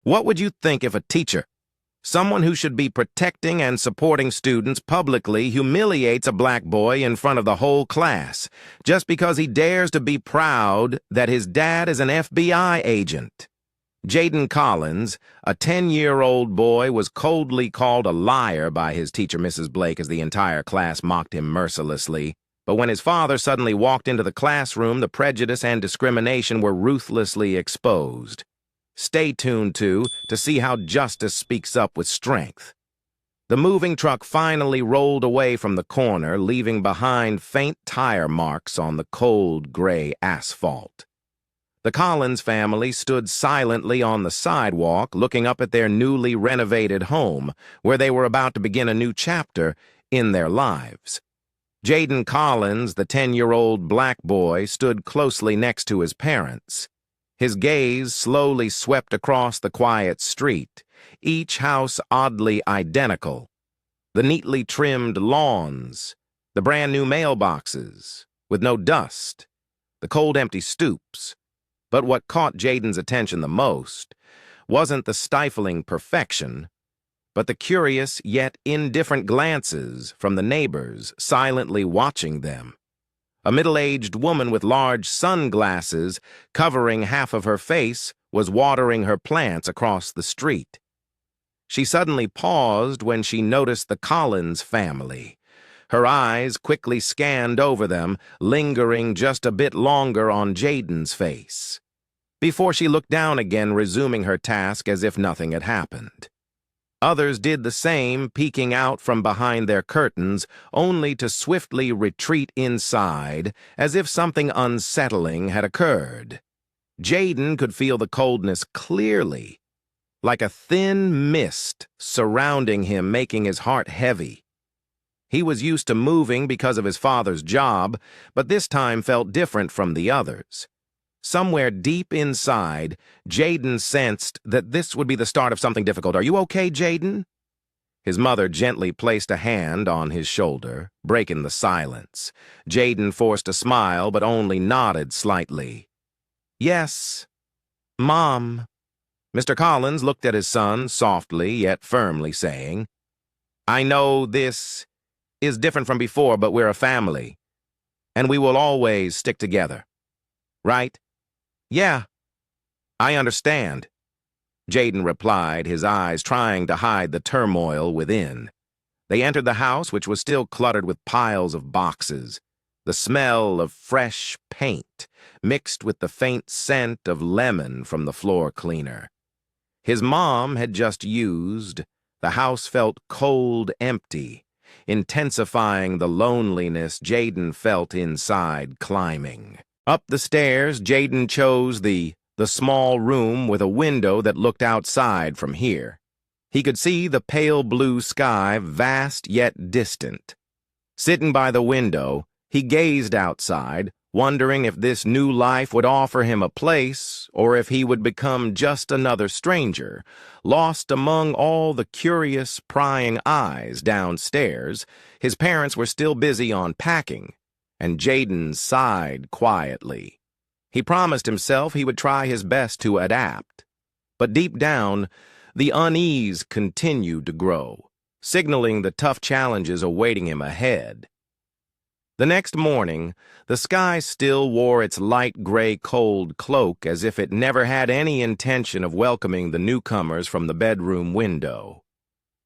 What would you think if a teacher, someone who should be protecting and supporting students, publicly humiliates a black boy in front of the whole class just because he dares to be proud that his dad is an FBI agent? Jaden Collins, a 10-year-old boy, was coldly called a liar by his teacher, Mrs. Blake, as the entire class mocked him mercilessly. But when his father suddenly walked into the classroom, the prejudice and discrimination were ruthlessly exposed. Stay tuned, to see how justice speaks up with strength. The moving truck finally rolled away from the corner, leaving behind faint tire marks on the cold, gray asphalt. The Collins family stood silently on the sidewalk, looking up at their newly renovated home, where they were about to begin a new chapter in their lives. Jaden Collins, the 10-year-old black boy, stood closely next to his parents. His gaze slowly swept across the quiet street, each house oddly identical. The neatly trimmed lawns, the brand-new mailboxes, with no dust, the cold empty stoops. But what caught Jaden's attention the most wasn't the stifling perfection, but the curious yet indifferent glances from the neighbors silently watching them. A middle-aged woman with large sunglasses covering half of her face was watering her plants across the street. She suddenly paused when she noticed the Collins family. Her eyes quickly scanned over them, lingering just a bit longer on Jaden's face, before she looked down again, resuming her task as if nothing had happened. Others did the same, peeking out from behind their curtains, only to swiftly retreat inside, as if something unsettling had occurred. Jaden could feel the coldness clearly, like a thin mist surrounding him, making his heart heavy. He was used to moving because of his father's job, but this time felt different from the others. Somewhere deep inside, Jaden sensed that this would be the start of something difficult. "Are you okay, Jaden?" His mother gently placed a hand on his shoulder, breaking the silence. Jaden forced a smile, but only nodded slightly. "Yes, Mom." Mr. Collins looked at his son softly yet firmly, saying, "I know this is different from before, but we're a family, and we will always stick together. Right?" "Yeah, I understand," Jaden replied, his eyes trying to hide the turmoil within. They entered the house, which was still cluttered with piles of boxes. The smell of fresh paint mixed with the faint scent of lemon from the floor cleaner. His mom had just used. The house felt cold, empty, intensifying the loneliness Jaden felt inside climbing. Up the stairs, Jaden chose the small room with a window that looked outside from here. He could see the pale blue sky, vast yet distant. Sitting by the window, he gazed outside, wondering if this new life would offer him a place or if he would become just another stranger, lost among all the curious, prying eyes downstairs. His parents were still busy unpacking, and Jaden sighed quietly. He promised himself he would try his best to adapt. But deep down, the unease continued to grow, signaling the tough challenges awaiting him ahead. The next morning, the sky still wore its light gray cold cloak as if it never had any intention of welcoming the newcomers from the bedroom window.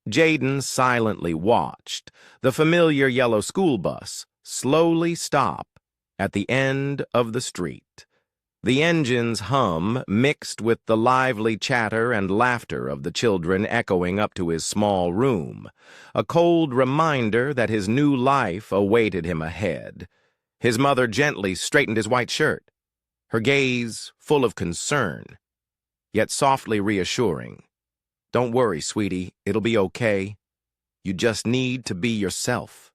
Jaden silently watched the familiar yellow school bus slowly stop at the end of the street. The engine's hum mixed with the lively chatter and laughter of the children echoing up to his small room, a cold reminder that his new life awaited him ahead. His mother gently straightened his white shirt, her gaze full of concern, yet softly reassuring. "Don't worry, sweetie, it'll be okay. You just need to be yourself."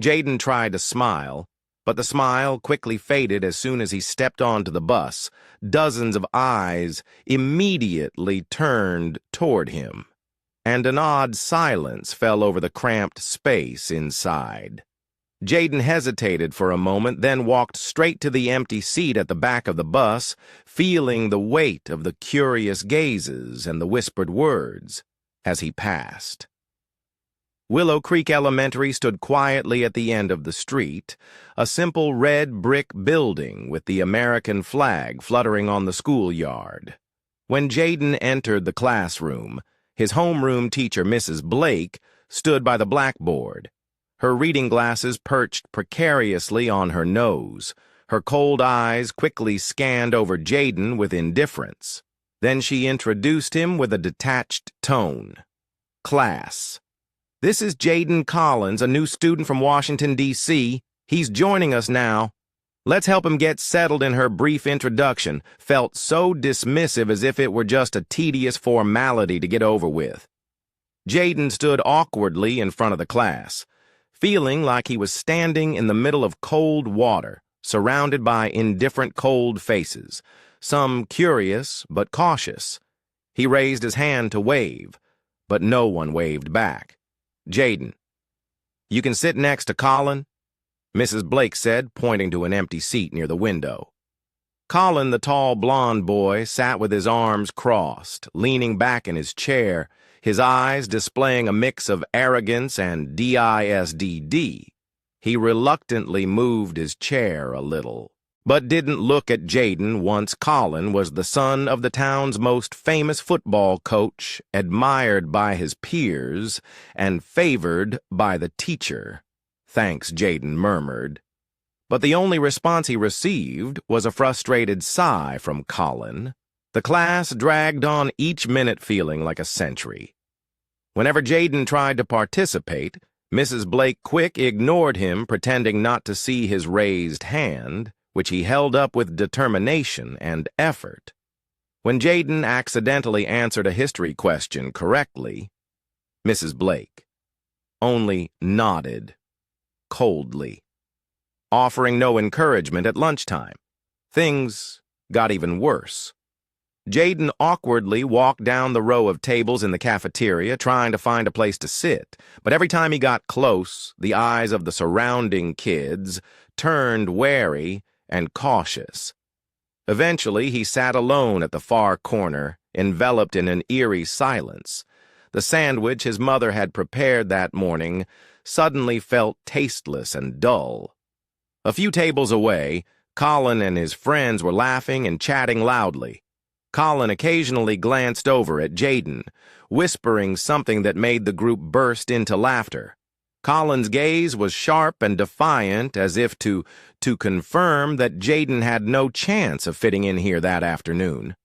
Jaden tried to smile, but the smile quickly faded as soon as he stepped onto the bus. Dozens of eyes immediately turned toward him, and an odd silence fell over the cramped space inside. Jaden hesitated for a moment, then walked straight to the empty seat at the back of the bus, feeling the weight of the curious gazes and the whispered words as he passed. Willow Creek Elementary stood quietly at the end of the street, a simple red brick building with the American flag fluttering on the schoolyard. When Jaden entered the classroom, his homeroom teacher, Mrs. Blake, stood by the blackboard. Her reading glasses perched precariously on her nose. Her cold eyes quickly scanned over Jaden with indifference. Then she introduced him with a detached tone. "Class, this is Jaden Collins, a new student from Washington, D.C. He's joining us now. Let's help him get settled." In her brief introduction, felt so dismissive, as if it were just a tedious formality to get over with. Jaden stood awkwardly in front of the class, feeling like he was standing in the middle of cold water, surrounded by indifferent cold faces, some curious but cautious. He raised his hand to wave, but no one waved back. "Jaden, you can sit next to Colin," Mrs. Blake said, pointing to an empty seat near the window. Colin, the tall blond boy, sat with his arms crossed, leaning back in his chair, his eyes displaying a mix of arrogance and disdd. He reluctantly moved his chair a little, but didn't look at Jaden once Colin was the son of the town's most famous football coach, admired by his peers, and favored by the teacher. "Thanks," Jaden murmured. But the only response he received was a frustrated sigh from Colin. The class dragged on, each minute feeling like a century. Whenever Jaden tried to participate, Mrs. Blake quick ignored him, pretending not to see his raised hand, which he held up with determination and effort. When Jaden accidentally answered a history question correctly, Mrs. Blake only nodded coldly, offering no encouragement. At lunchtime, things got even worse. Jaden awkwardly walked down the row of tables in the cafeteria, trying to find a place to sit, but every time he got close, the eyes of the surrounding kids turned wary and cautious. Eventually, he sat alone at the far corner, enveloped in an eerie silence. The sandwich his mother had prepared that morning suddenly felt tasteless and dull. A few tables away, Colin and his friends were laughing and chatting loudly. Colin occasionally glanced over at Jaden, whispering something that made the group burst into laughter. Colin's gaze was sharp and defiant, as if to confirm that Jaden had no chance of fitting in here that afternoon.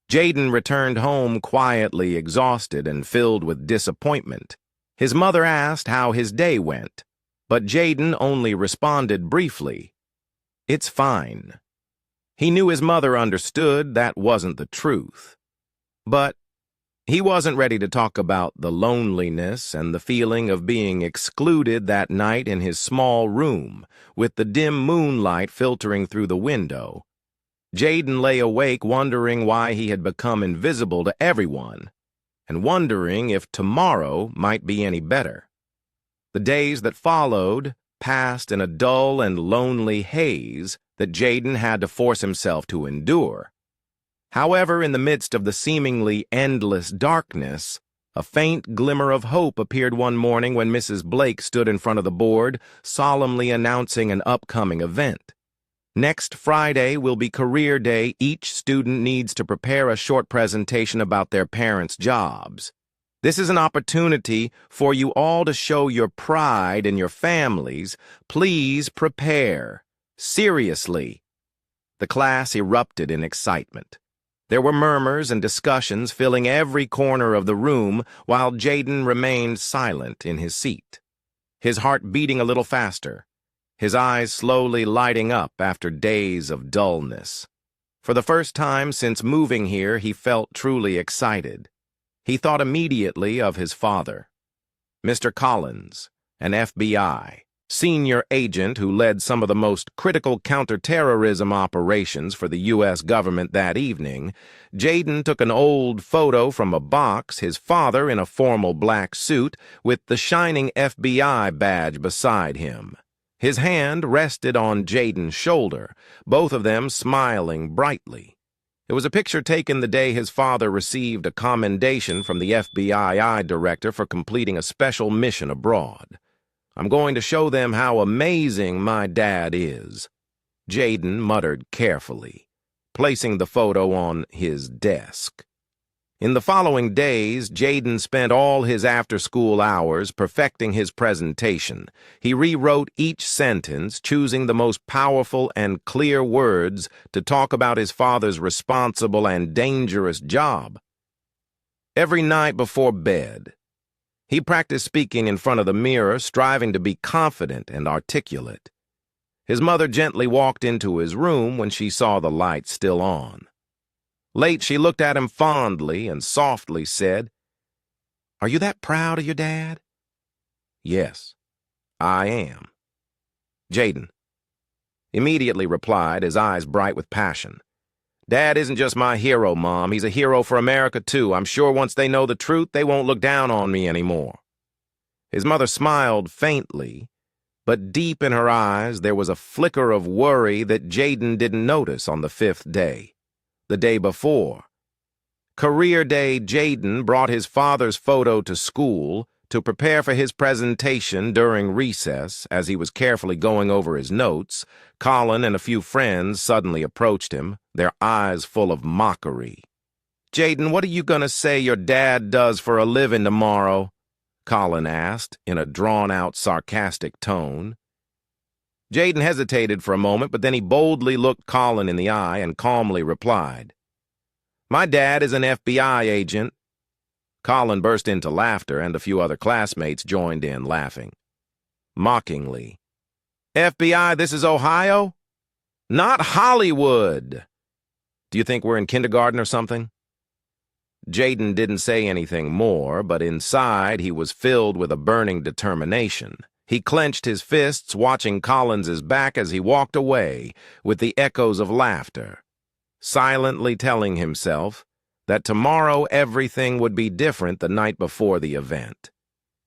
Jaden returned home quietly exhausted and filled with disappointment. His mother asked how his day went, but Jaden only responded briefly, "It's fine." He knew his mother understood that wasn't the truth. But he wasn't ready to talk about the loneliness and the feeling of being excluded that night in his small room, with the dim moonlight filtering through the window. Jaden lay awake wondering why he had become invisible to everyone, and wondering if tomorrow might be any better. The days that followed passed in a dull and lonely haze that Jaden had to force himself to endure. However, in the midst of the seemingly endless darkness, a faint glimmer of hope appeared one morning when Mrs. Blake stood in front of the board, solemnly announcing an upcoming event. "Next Friday will be Career Day. Each student needs to prepare a short presentation about their parents' jobs. This is an opportunity for you all to show your pride in your families. Please prepare. Seriously." The class erupted in excitement. There were murmurs and discussions filling every corner of the room, while Jaden remained silent in his seat, his heart beating a little faster, his eyes slowly lighting up after days of dullness. For the first time since moving here, he felt truly excited. He thought immediately of his father, Mr. Collins, an FBI senior agent who led some of the most critical counterterrorism operations for the U.S. government that evening. Jaden took an old photo from a box, his father in a formal black suit with the shining FBI badge beside him. His hand rested on Jaden's shoulder, both of them smiling brightly. It was a picture taken the day his father received a commendation from the FBI director for completing a special mission abroad. "I'm going to show them how amazing my dad is," Jaden muttered carefully, placing the photo on his desk. In the following days, Jaden spent all his after-school hours perfecting his presentation. He rewrote each sentence, choosing the most powerful and clear words to talk about his father's responsible and dangerous job. Every night before bed, he practiced speaking in front of the mirror, striving to be confident and articulate. His mother gently walked into his room when she saw the light still on. Late, she looked at him fondly and softly said, "Are you that proud of your dad?" "Yes, I am." Jaden immediately replied, his eyes bright with passion. "Dad isn't just my hero, Mom. He's a hero for America, too. I'm sure once they know the truth, they won't look down on me anymore." His mother smiled faintly, but deep in her eyes there was a flicker of worry that Jaden didn't notice on the 5th day. The day before, Career Day, Jaden brought his father's photo to school to prepare for his presentation during recess. As he was carefully going over his notes, Colin and a few friends suddenly approached him, their eyes full of mockery. "Jaden, what are you going to say your dad does for a living tomorrow?" Colin asked in a drawn-out, sarcastic tone. Jaden hesitated for a moment, but then he boldly looked Colin in the eye and calmly replied, "My dad is an FBI agent." Colin burst into laughter, and a few other classmates joined in, laughing. Mockingly, "FBI, this is Ohio? Not Hollywood! Do you think we're in kindergarten or something?" Jaden didn't say anything more, but inside he was filled with a burning determination. He clenched his fists, watching Collins's back as he walked away with the echoes of laughter, silently telling himself that tomorrow everything would be different the night before the event.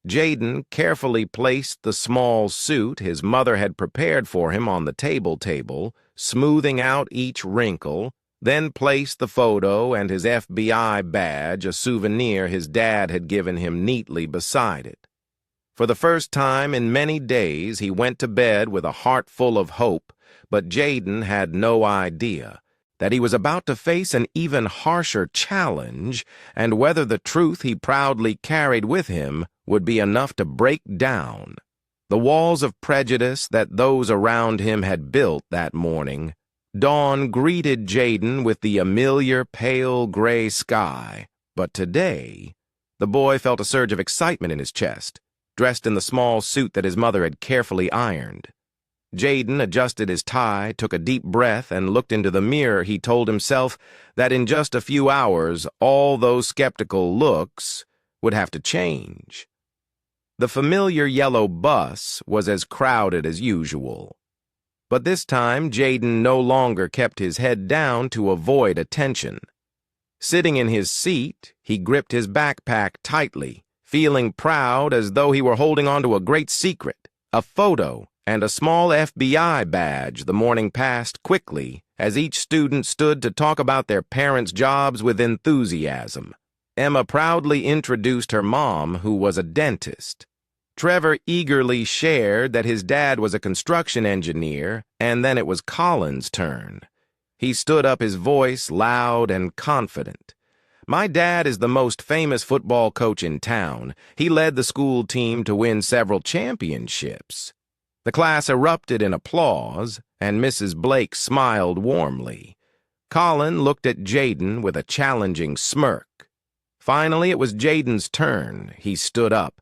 Jaden carefully placed the small suit his mother had prepared for him on the table, smoothing out each wrinkle, then placed the photo and his FBI badge, a souvenir his dad had given him, neatly beside it. For the first time in many days, he went to bed with a heart full of hope, but Jaden had no idea that he was about to face an even harsher challenge, and whether the truth he proudly carried with him would be enough to break down the walls of prejudice that those around him had built that morning. Dawn greeted Jaden with the familiar pale gray sky, but today the boy felt a surge of excitement in his chest, dressed in the small suit that his mother had carefully ironed. Jaden adjusted his tie, took a deep breath, and looked into the mirror. He told himself that in just a few hours, all those skeptical looks would have to change. The familiar yellow bus was as crowded as usual. But this time, Jaden no longer kept his head down to avoid attention. Sitting in his seat, he gripped his backpack tightly, feeling proud as though he were holding on to a great secret. A photo and a small FBI badge. The morning passed quickly as each student stood to talk about their parents' jobs with enthusiasm. Emma proudly introduced her mom, who was a dentist. Trevor eagerly shared that his dad was a construction engineer, and then it was Colin's turn. He stood up, his voice loud and confident. "My dad is the most famous football coach in town. He led the school team to win several championships." The class erupted in applause, and Mrs. Blake smiled warmly. Colin looked at Jaden with a challenging smirk. Finally, it was Jaden's turn. He stood up,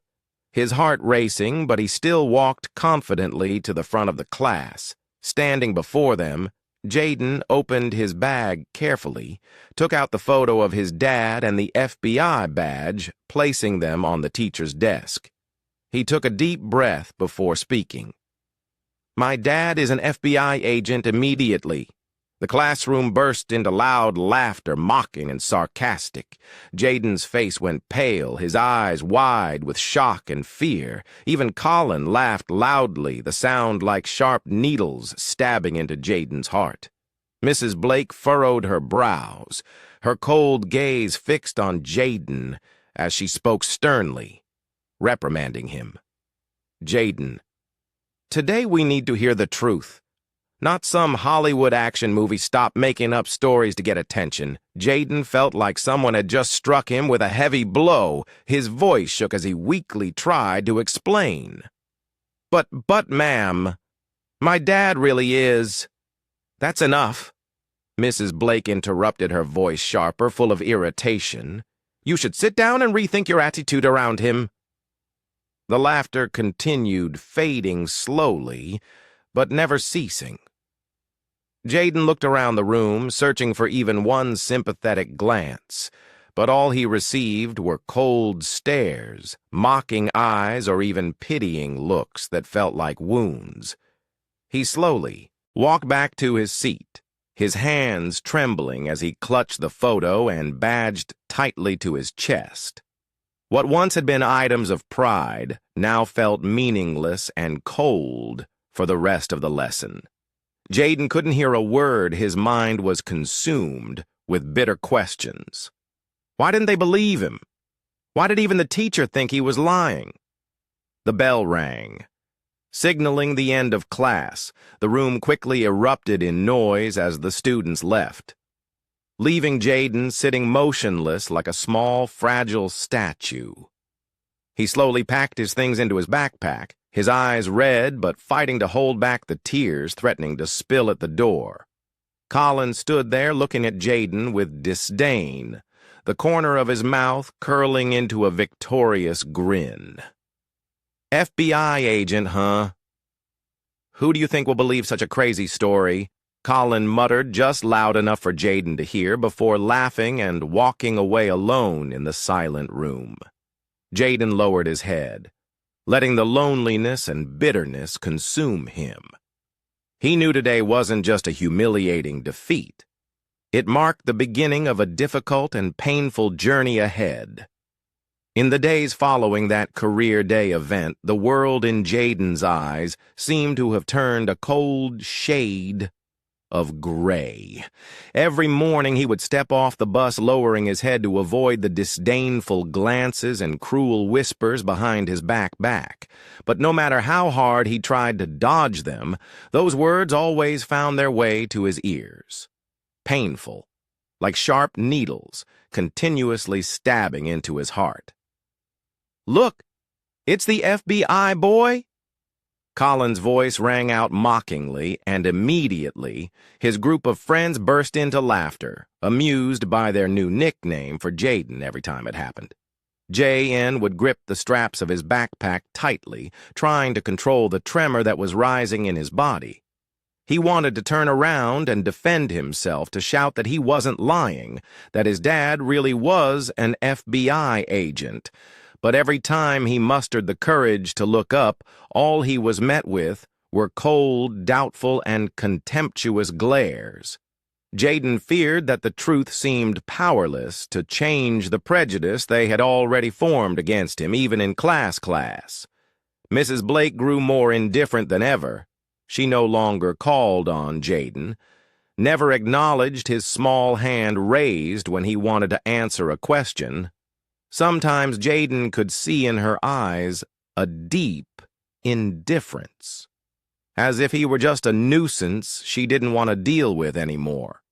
his heart racing, but he still walked confidently to the front of the class. Standing before them, Jaden opened his bag carefully, took out the photo of his dad and the FBI badge, placing them on the teacher's desk. He took a deep breath before speaking. "My dad is an FBI agent immediately. The classroom burst into loud laughter, mocking and sarcastic. Jaden's face went pale, his eyes wide with shock and fear. Even Colin laughed loudly, the sound like sharp needles stabbing into Jaden's heart. Mrs. Blake furrowed her brows, her cold gaze fixed on Jaden as she spoke sternly, reprimanding him. Jaden, today we need to hear the truth. Not some Hollywood action movie stop making up stories to get attention. Jaden felt like someone had just struck him with a heavy blow. His voice shook as he weakly tried to explain. But ma'am, my dad really is. That's enough. Mrs. Blake interrupted, her voice sharper, full of irritation. You should sit down and rethink your attitude around him. The laughter continued, fading slowly, but never ceasing. Jaden looked around the room, searching for even one sympathetic glance, but all he received were cold stares, mocking eyes, or even pitying looks that felt like wounds. He slowly walked back to his seat, his hands trembling as he clutched the photo and badged tightly to his chest. What once had been items of pride now felt meaningless and cold for the rest of the lesson. Jaden couldn't hear a word. His mind was consumed with bitter questions. Why didn't they believe him? Why did even the teacher think he was lying? The bell rang, signaling the end of class. The room quickly erupted in noise as the students left, leaving Jaden sitting motionless like a small, fragile statue. He slowly packed his things into his backpack, his eyes red but fighting to hold back the tears threatening to spill at the door. Colin stood there looking at Jaden with disdain, the corner of his mouth curling into a victorious grin. FBI agent, huh? Who do you think will believe such a crazy story? Colin muttered just loud enough for Jaden to hear before laughing and walking away alone in the silent room. Jaden lowered his head, letting the loneliness and bitterness consume him. He knew today wasn't just a humiliating defeat. It marked the beginning of a difficult and painful journey ahead. In the days following that career day event, the world in Jaden's eyes seemed to have turned a cold shade of gray. Every morning he would step off the bus lowering his head to avoid the disdainful glances and cruel whispers behind his back. But no matter how hard he tried to dodge them, those words always found their way to his ears. Painful, like sharp needles, continuously stabbing into his heart. Look, it's the FBI, boy! Colin's voice rang out mockingly, and immediately his group of friends burst into laughter, amused by their new nickname for Jaden every time it happened. J.N. would grip the straps of his backpack tightly, trying to control the tremor that was rising in his body. He wanted to turn around and defend himself, to shout that he wasn't lying, that his dad really was an FBI agent. But every time he mustered the courage to look up, all he was met with were cold, doubtful, and contemptuous glares. Jaden feared that the truth seemed powerless to change the prejudice they had already formed against him, even in class. Mrs. Blake grew more indifferent than ever. She no longer called on Jaden, never acknowledged his small hand raised when he wanted to answer a question. Sometimes Jaden could see in her eyes a deep indifference, as if he were just a nuisance she didn't want to deal with anymore.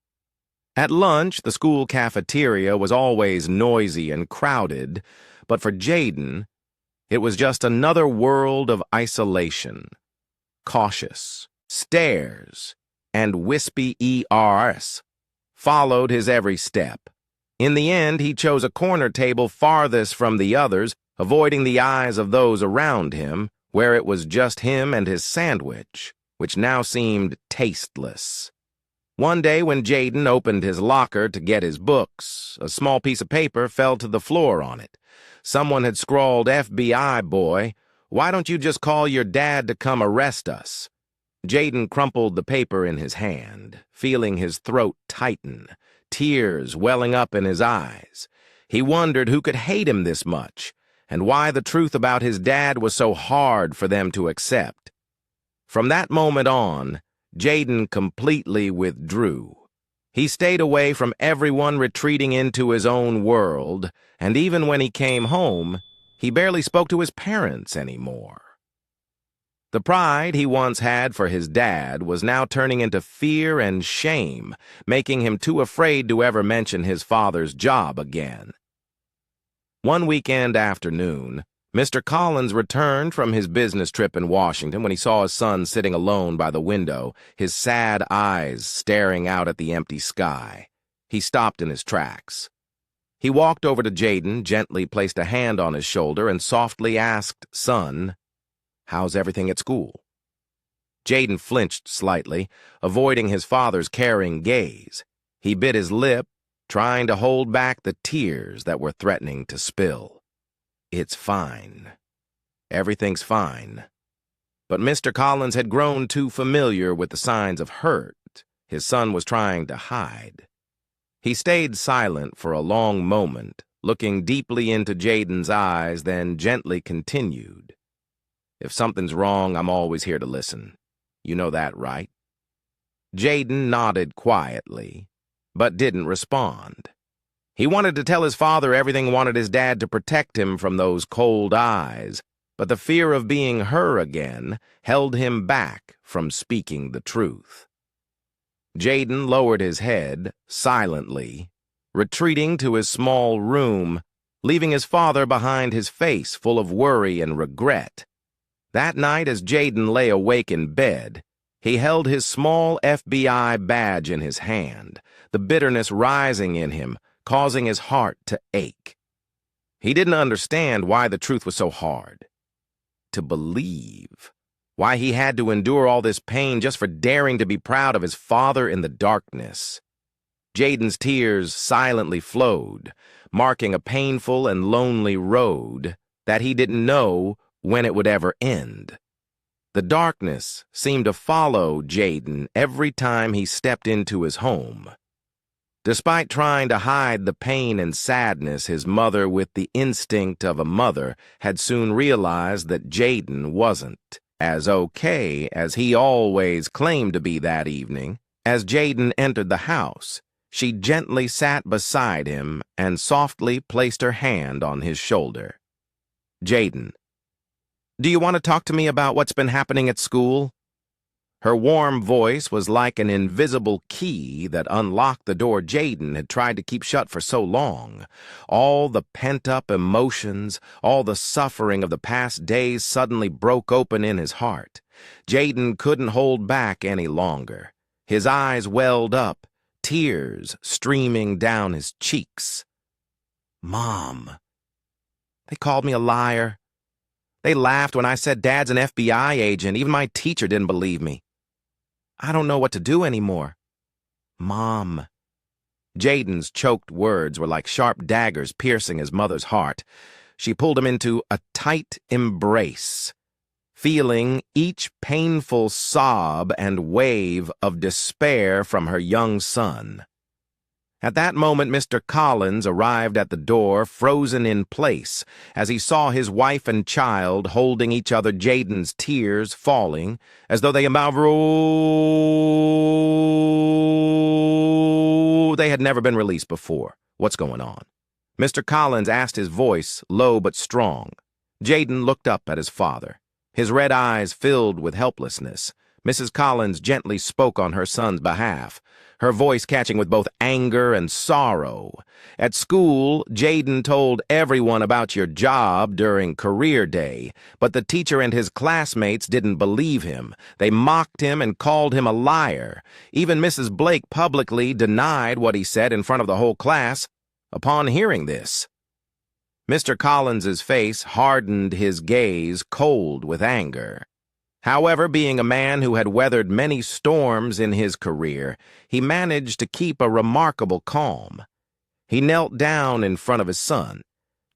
At lunch, the school cafeteria was always noisy and crowded, but for Jaden, it was just another world of isolation. Cautious stares and wispy ERs followed his every step. In the end, he chose a corner table farthest from the others, avoiding the eyes of those around him, where it was just him and his sandwich, which now seemed tasteless. One day when Jaden opened his locker to get his books, a small piece of paper fell to the floor on it. Someone had scrawled, "FBI boy, why don't you just call your dad to come arrest us?" Jaden crumpled the paper in his hand, feeling his throat tighten, tears welling up in his eyes. He wondered who could hate him this much, and why the truth about his dad was so hard for them to accept. From that moment on, Jaden completely withdrew. He stayed away from everyone, retreating into his own world, and even when he came home, he barely spoke to his parents anymore. The pride he once had for his dad was now turning into fear and shame, making him too afraid to ever mention his father's job again. One weekend afternoon, Mr. Collins returned from his business trip in Washington when he saw his son sitting alone by the window, his sad eyes staring out at the empty sky. He stopped in his tracks. He walked over to Jaden, gently placed a hand on his shoulder, and softly asked, "Son, how's everything at school?" Jaden flinched slightly, avoiding his father's caring gaze. He bit his lip, trying to hold back the tears that were threatening to spill. "It's fine. Everything's fine." But Mr. Collins had grown too familiar with the signs of hurt his son was trying to hide. He stayed silent for a long moment, looking deeply into Jaden's eyes, then gently continued. "If something's wrong, I'm always here to listen. You know that, right?" Jaden nodded quietly, but didn't respond. He wanted to tell his father everything, wanted his dad to protect him from those cold eyes, but the fear of being her again held him back from speaking the truth. Jaden lowered his head, silently, retreating to his small room, leaving his father behind, his face full of worry and regret. That night, as Jaden lay awake in bed, he held his small FBI badge in his hand, the bitterness rising in him, causing his heart to ache. He didn't understand why the truth was so hard to believe, why he had to endure all this pain just for daring to be proud of his father in the darkness. Jaden's tears silently flowed, marking a painful and lonely road that he didn't know when it would ever end. The darkness seemed to follow Jaden every time he stepped into his home. Despite trying to hide the pain and sadness, his mother, with the instinct of a mother, had soon realized that Jaden wasn't as okay as he always claimed to be that evening. As Jaden entered the house, she gently sat beside him and softly placed her hand on his shoulder. "Jaden, do you want to talk to me about what's been happening at school?" Her warm voice was like an invisible key that unlocked the door Jaden had tried to keep shut for so long. All the pent-up emotions, all the suffering of the past days suddenly broke open in his heart. Jaden couldn't hold back any longer. His eyes welled up, tears streaming down his cheeks. "Mom, they called me a liar. They laughed when I said Dad's an FBI agent. Even my teacher didn't believe me. I don't know what to do anymore. Mom." Jaden's choked words were like sharp daggers piercing his mother's heart. She pulled him into a tight embrace, feeling each painful sob and wave of despair from her young son. At that moment, Mr. Collins arrived at the door, frozen in place, as he saw his wife and child holding each other, Jaden's tears falling, as though they had never been released before. "What's going on?" Mr. Collins asked, his voice low but strong. Jaden looked up at his father, his red eyes filled with helplessness. Mrs. Collins gently spoke on her son's behalf, her voice catching with both anger and sorrow. "At school, Jaden told everyone about your job during career day, but the teacher and his classmates didn't believe him. They mocked him and called him a liar. Even Mrs. Blake publicly denied what he said in front of the whole class. Upon hearing this, Mr. Collins's face hardened, his gaze cold with anger. However, being a man who had weathered many storms in his career, he managed to keep a remarkable calm. He knelt down in front of his son,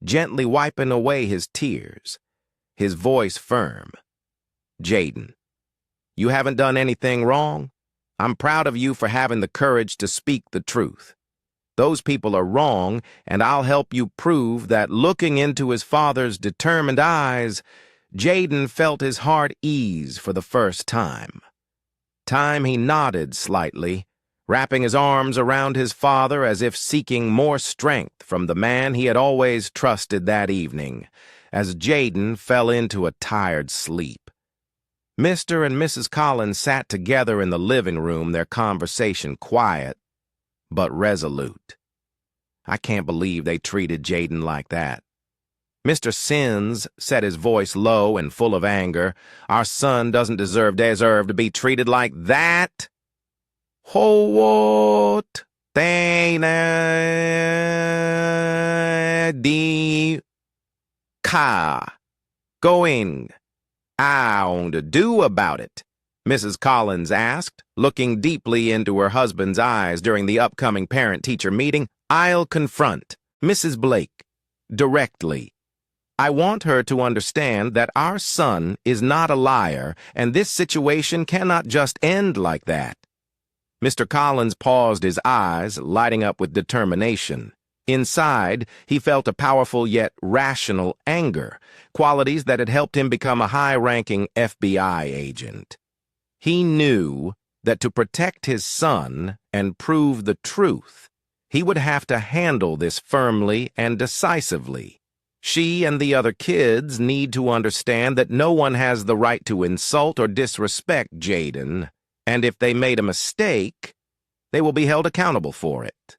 gently wiping away his tears, his voice firm. "Jaden, You haven't done anything wrong. I'm proud of you for having the courage to speak the truth. Those people are wrong, and I'll help you prove that." Looking into his father's determined eyes, Jaden felt his heart ease for the first time. He nodded slightly, wrapping his arms around his father as if seeking more strength from the man he had always trusted that evening, as Jaden fell into a tired sleep. Mr. and Mrs. Collins sat together in the living room, their conversation quiet but resolute. "I can't believe they treated Jaden like that." Mr. Sins said, his voice low and full of anger. "Our son doesn't deserve to be treated like that." "What? They di ka going on to do about it?" Mrs. Collins asked, looking deeply into her husband's eyes during the upcoming parent-teacher meeting. "I'll confront Mrs. Blake directly. I want her to understand that our son is not a liar, and this situation cannot just end like that." Mr. Collins paused, his eyes lighting up with determination. Inside, he felt a powerful yet rational anger, qualities that had helped him become a high-ranking FBI agent. He knew that to protect his son and prove the truth, he would have to handle this firmly and decisively. She and the other kids need to understand that no one has the right to insult or disrespect Jaden, and if they made a mistake, they will be held accountable for it.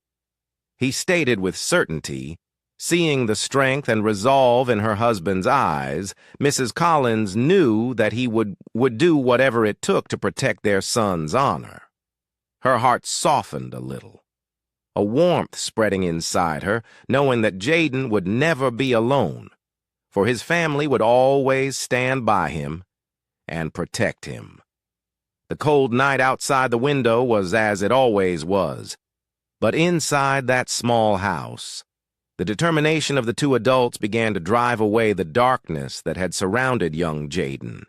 He stated with certainty. Seeing the strength and resolve in her husband's eyes, Mrs. Collins knew that he would do whatever it took to protect their son's honor. Her heart softened a little, a warmth spreading inside her, knowing that Jaden would never be alone, for his family would always stand by him and protect him. The cold night outside the window was as it always was, but inside that small house, the determination of the two adults began to drive away the darkness that had surrounded young Jaden.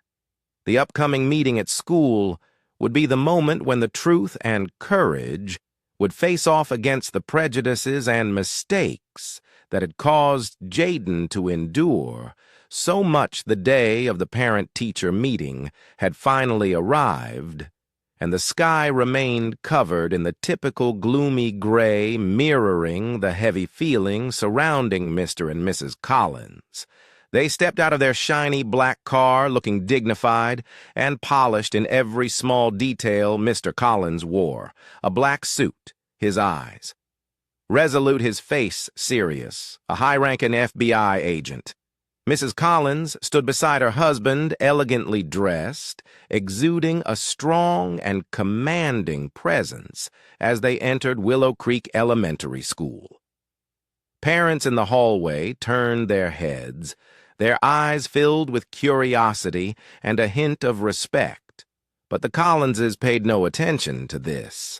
The upcoming meeting at school would be the moment when the truth and courage would face off against the prejudices and mistakes that had caused Jaden to endure so much. The day of the parent-teacher meeting had finally arrived, and the sky remained covered in the typical gloomy gray, mirroring the heavy feeling surrounding Mr. and Mrs. Collins. They stepped out of their shiny black car, looking dignified and polished in every small detail. Mr. Collins wore a black suit, his eyes resolute, his face serious, a high-ranking FBI agent. Mrs. Collins stood beside her husband, elegantly dressed, exuding a strong and commanding presence as they entered Willow Creek Elementary School. Parents in the hallway turned their heads, their eyes filled with curiosity and a hint of respect, but the Collinses paid no attention to this.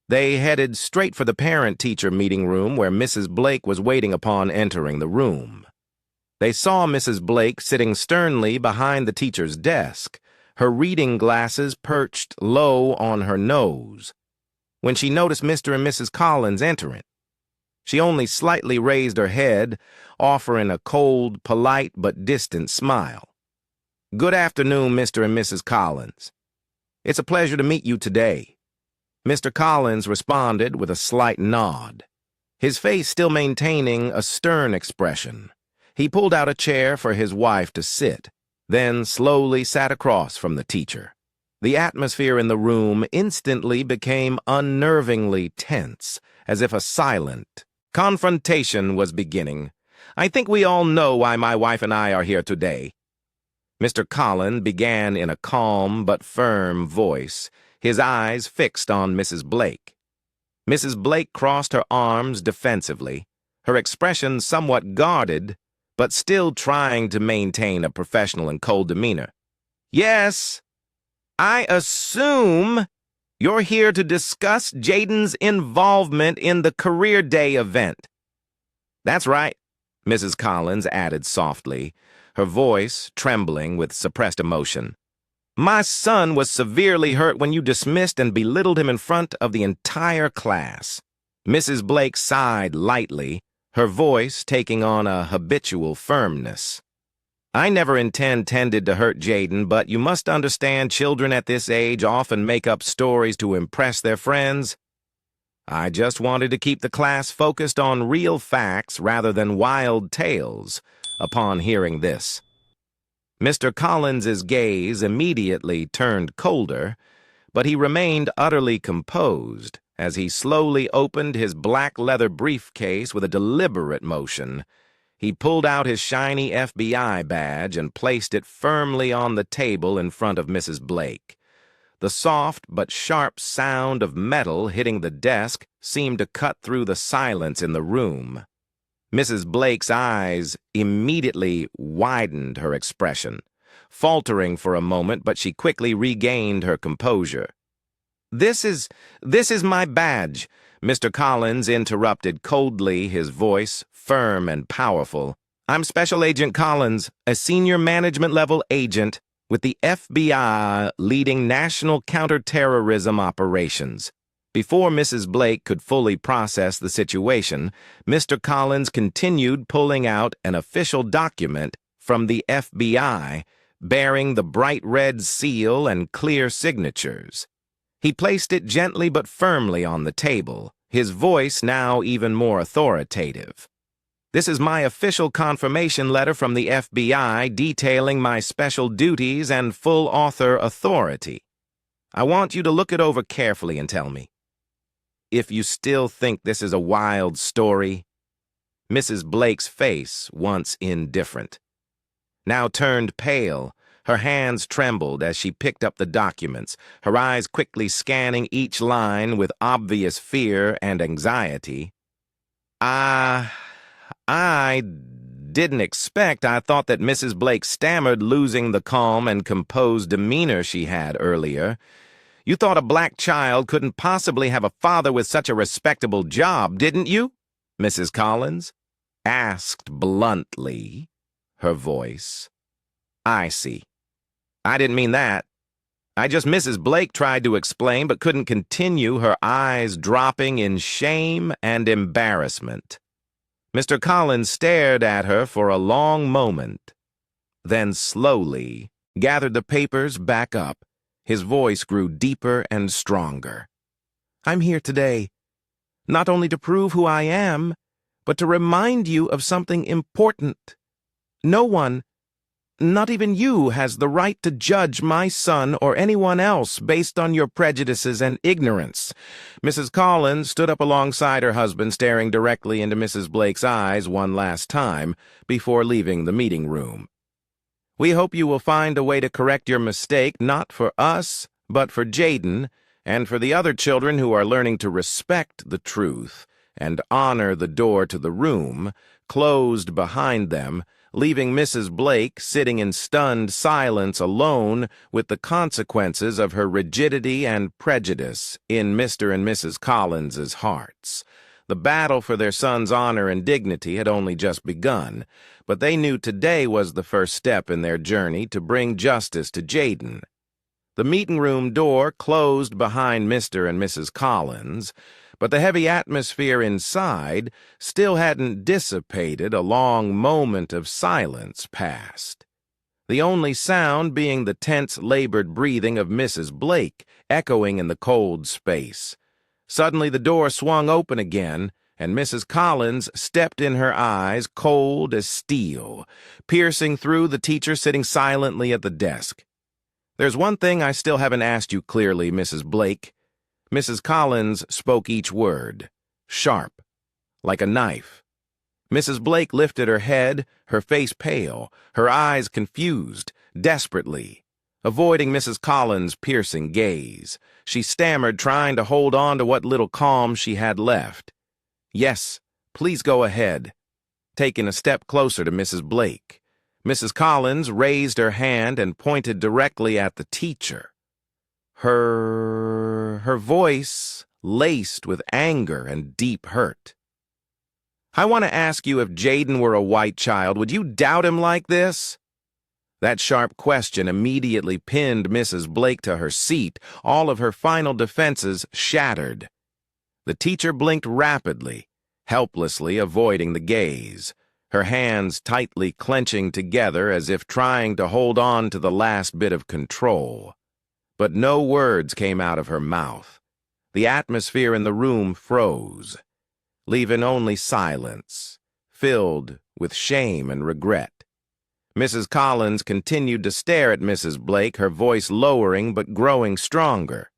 They headed straight for the parent-teacher meeting room where Mrs. Blake was waiting upon entering the room. They saw Mrs. Blake sitting sternly behind the teacher's desk, her reading glasses perched low on her nose. When she noticed Mr. and Mrs. Collins entering, she only slightly raised her head, offering a cold, polite, but distant smile. "Good afternoon, Mr. and Mrs. Collins. It's a pleasure to meet you today." Mr. Collins responded with a slight nod, his face still maintaining a stern expression. He pulled out a chair for his wife to sit, then slowly sat across from the teacher. The atmosphere in the room instantly became unnervingly tense, as if a silent confrontation was beginning. "I think we all know why my wife and I are here today." Mr. Collins began in a calm but firm voice, his eyes fixed on Mrs. Blake. Mrs. Blake crossed her arms defensively, her expression somewhat guarded, but still trying to maintain a professional and cold demeanor. "Yes, I assume you're here to discuss Jaden's involvement in the Career Day event." "That's right," Mrs. Collins added softly, her voice trembling with suppressed emotion. My son was severely hurt when you dismissed and belittled him in front of the entire class." Mrs. Blake sighed lightly, her voice taking on a habitual firmness. "I never intended to hurt Jaden, but you must understand children at this age often make up stories to impress their friends. I just wanted to keep the class focused on real facts rather than wild tales." Upon hearing this, Mr. Collins's gaze immediately turned colder, but he remained utterly composed as he slowly opened his black leather briefcase with a deliberate motion. He pulled out his shiny FBI badge and placed it firmly on the table in front of Mrs. Blake. The soft but sharp sound of metal hitting the desk seemed to cut through the silence in the room. Mrs. Blake's eyes immediately widened her expression, faltering for a moment, but she quickly regained her composure. This is my badge," Mr. Collins interrupted coldly, his voice firm and powerful. "I'm Special Agent Collins, a senior management-level agent with the FBI leading national counterterrorism operations." Before Mrs. Blake could fully process the situation, Mr. Collins continued pulling out an official document from the FBI bearing the bright red seal and clear signatures. He placed it gently but firmly on the table, his voice now even more authoritative. "This is my official confirmation letter from the FBI detailing my special duties and full author authority. I want you to look it over carefully and tell me if you still think this is a wild story." Mrs. Blake's face, once indifferent, now turned pale. Her hands trembled as she picked up the documents, her eyes quickly scanning each line with obvious fear and anxiety. I didn't expect. I thought that Mrs. Blake stammered, losing the calm and composed demeanor she had earlier. "You thought a black child couldn't possibly have a father with such a respectable job, didn't you?" Mrs. Collins asked bluntly, her voice. "I see. I didn't mean that. Mrs. Blake tried to explain but couldn't continue, her eyes dropping in shame and embarrassment. Mr. Collins stared at her for a long moment, then slowly gathered the papers back up. His voice grew deeper and stronger. "I'm here today, not only to prove who I am, but to remind you of something important. No one, not even you, has the right to judge my son or anyone else based on your prejudices and ignorance." Mrs. Collins stood up alongside her husband, staring directly into Mrs. Blake's eyes one last time before leaving the meeting room. "We hope you will find a way to correct your mistake, not for us, but for Jaden, and for the other children who are learning to respect the truth and honor." The door to the room closed behind them, leaving Mrs. Blake sitting in stunned silence alone with the consequences of her rigidity and prejudice in Mr. and Mrs. Collins's hearts. The battle for their son's honor and dignity had only just begun, but they knew today was the first step in their journey to bring justice to Jaden. The meeting room door closed behind Mr. and Mrs. Collins, but the heavy atmosphere inside still hadn't dissipated. A long moment of silence passed, the only sound being the tense, labored breathing of Mrs. Blake echoing in the cold space. Suddenly the door swung open again, and Mrs. Collins stepped in, her eyes cold as steel, piercing through the teacher sitting silently at the desk. "There's one thing I still haven't asked you clearly, Mrs. Blake." Mrs. Collins spoke each word, sharp, like a knife. Mrs. Blake lifted her head, her face pale, her eyes confused, desperately. Avoiding Mrs. Collins' piercing gaze, she stammered, trying to hold on to what little calm she had left. "Yes, please go ahead." Taking a step closer to Mrs. Blake, Mrs. Collins raised her hand and pointed directly at the teacher. Her voice laced with anger and deep hurt. "I want to ask you, if Jaden were a white child, would you doubt him like this?" That sharp question immediately pinned Mrs. Blake to her seat, all of her final defenses shattered. The teacher blinked rapidly, helplessly avoiding the gaze, her hands tightly clenching together as if trying to hold on to the last bit of control. But no words came out of her mouth. The atmosphere in the room froze, leaving only silence, filled with shame and regret. Mrs. Collins continued to stare at Mrs. Blake, her voice lowering but growing stronger.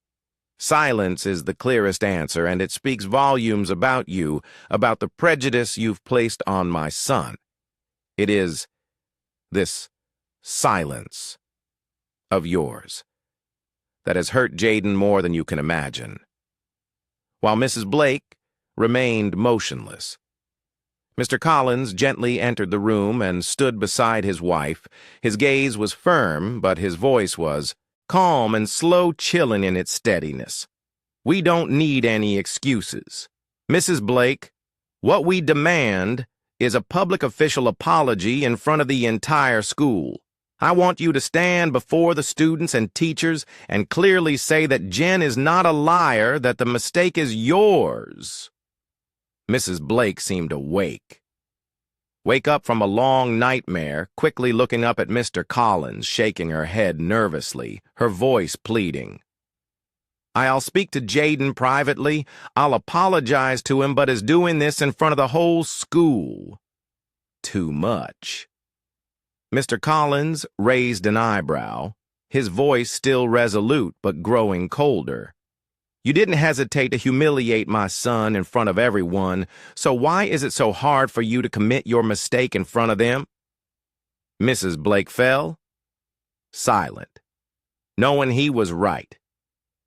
Silence is the clearest answer, and it speaks volumes about you, about the prejudice you've placed on my son. It is this silence of yours that has hurt Jaden more than you can imagine. While Mrs. Blake remained motionless, Mr. Collins gently entered the room and stood beside his wife. His gaze was firm, but his voice was calm and slow, chilling in its steadiness. We don't need any excuses. Mrs. Blake, what we demand is a public official apology in front of the entire school. I want you to stand before the students and teachers and clearly say that Jen is not a liar, that the mistake is yours. Mrs. Blake seemed awake. Wake up from a long nightmare, quickly looking up at Mr. Collins, shaking her head nervously, her voice pleading. I'll speak to Jaden privately. I'll apologize to him, but is doing this in front of the whole school. Too much. Mr. Collins raised an eyebrow, his voice still resolute but growing colder. You didn't hesitate to humiliate my son in front of everyone, so why is it so hard for you to commit your mistake in front of them? Mrs. Blake fell silent, knowing he was right.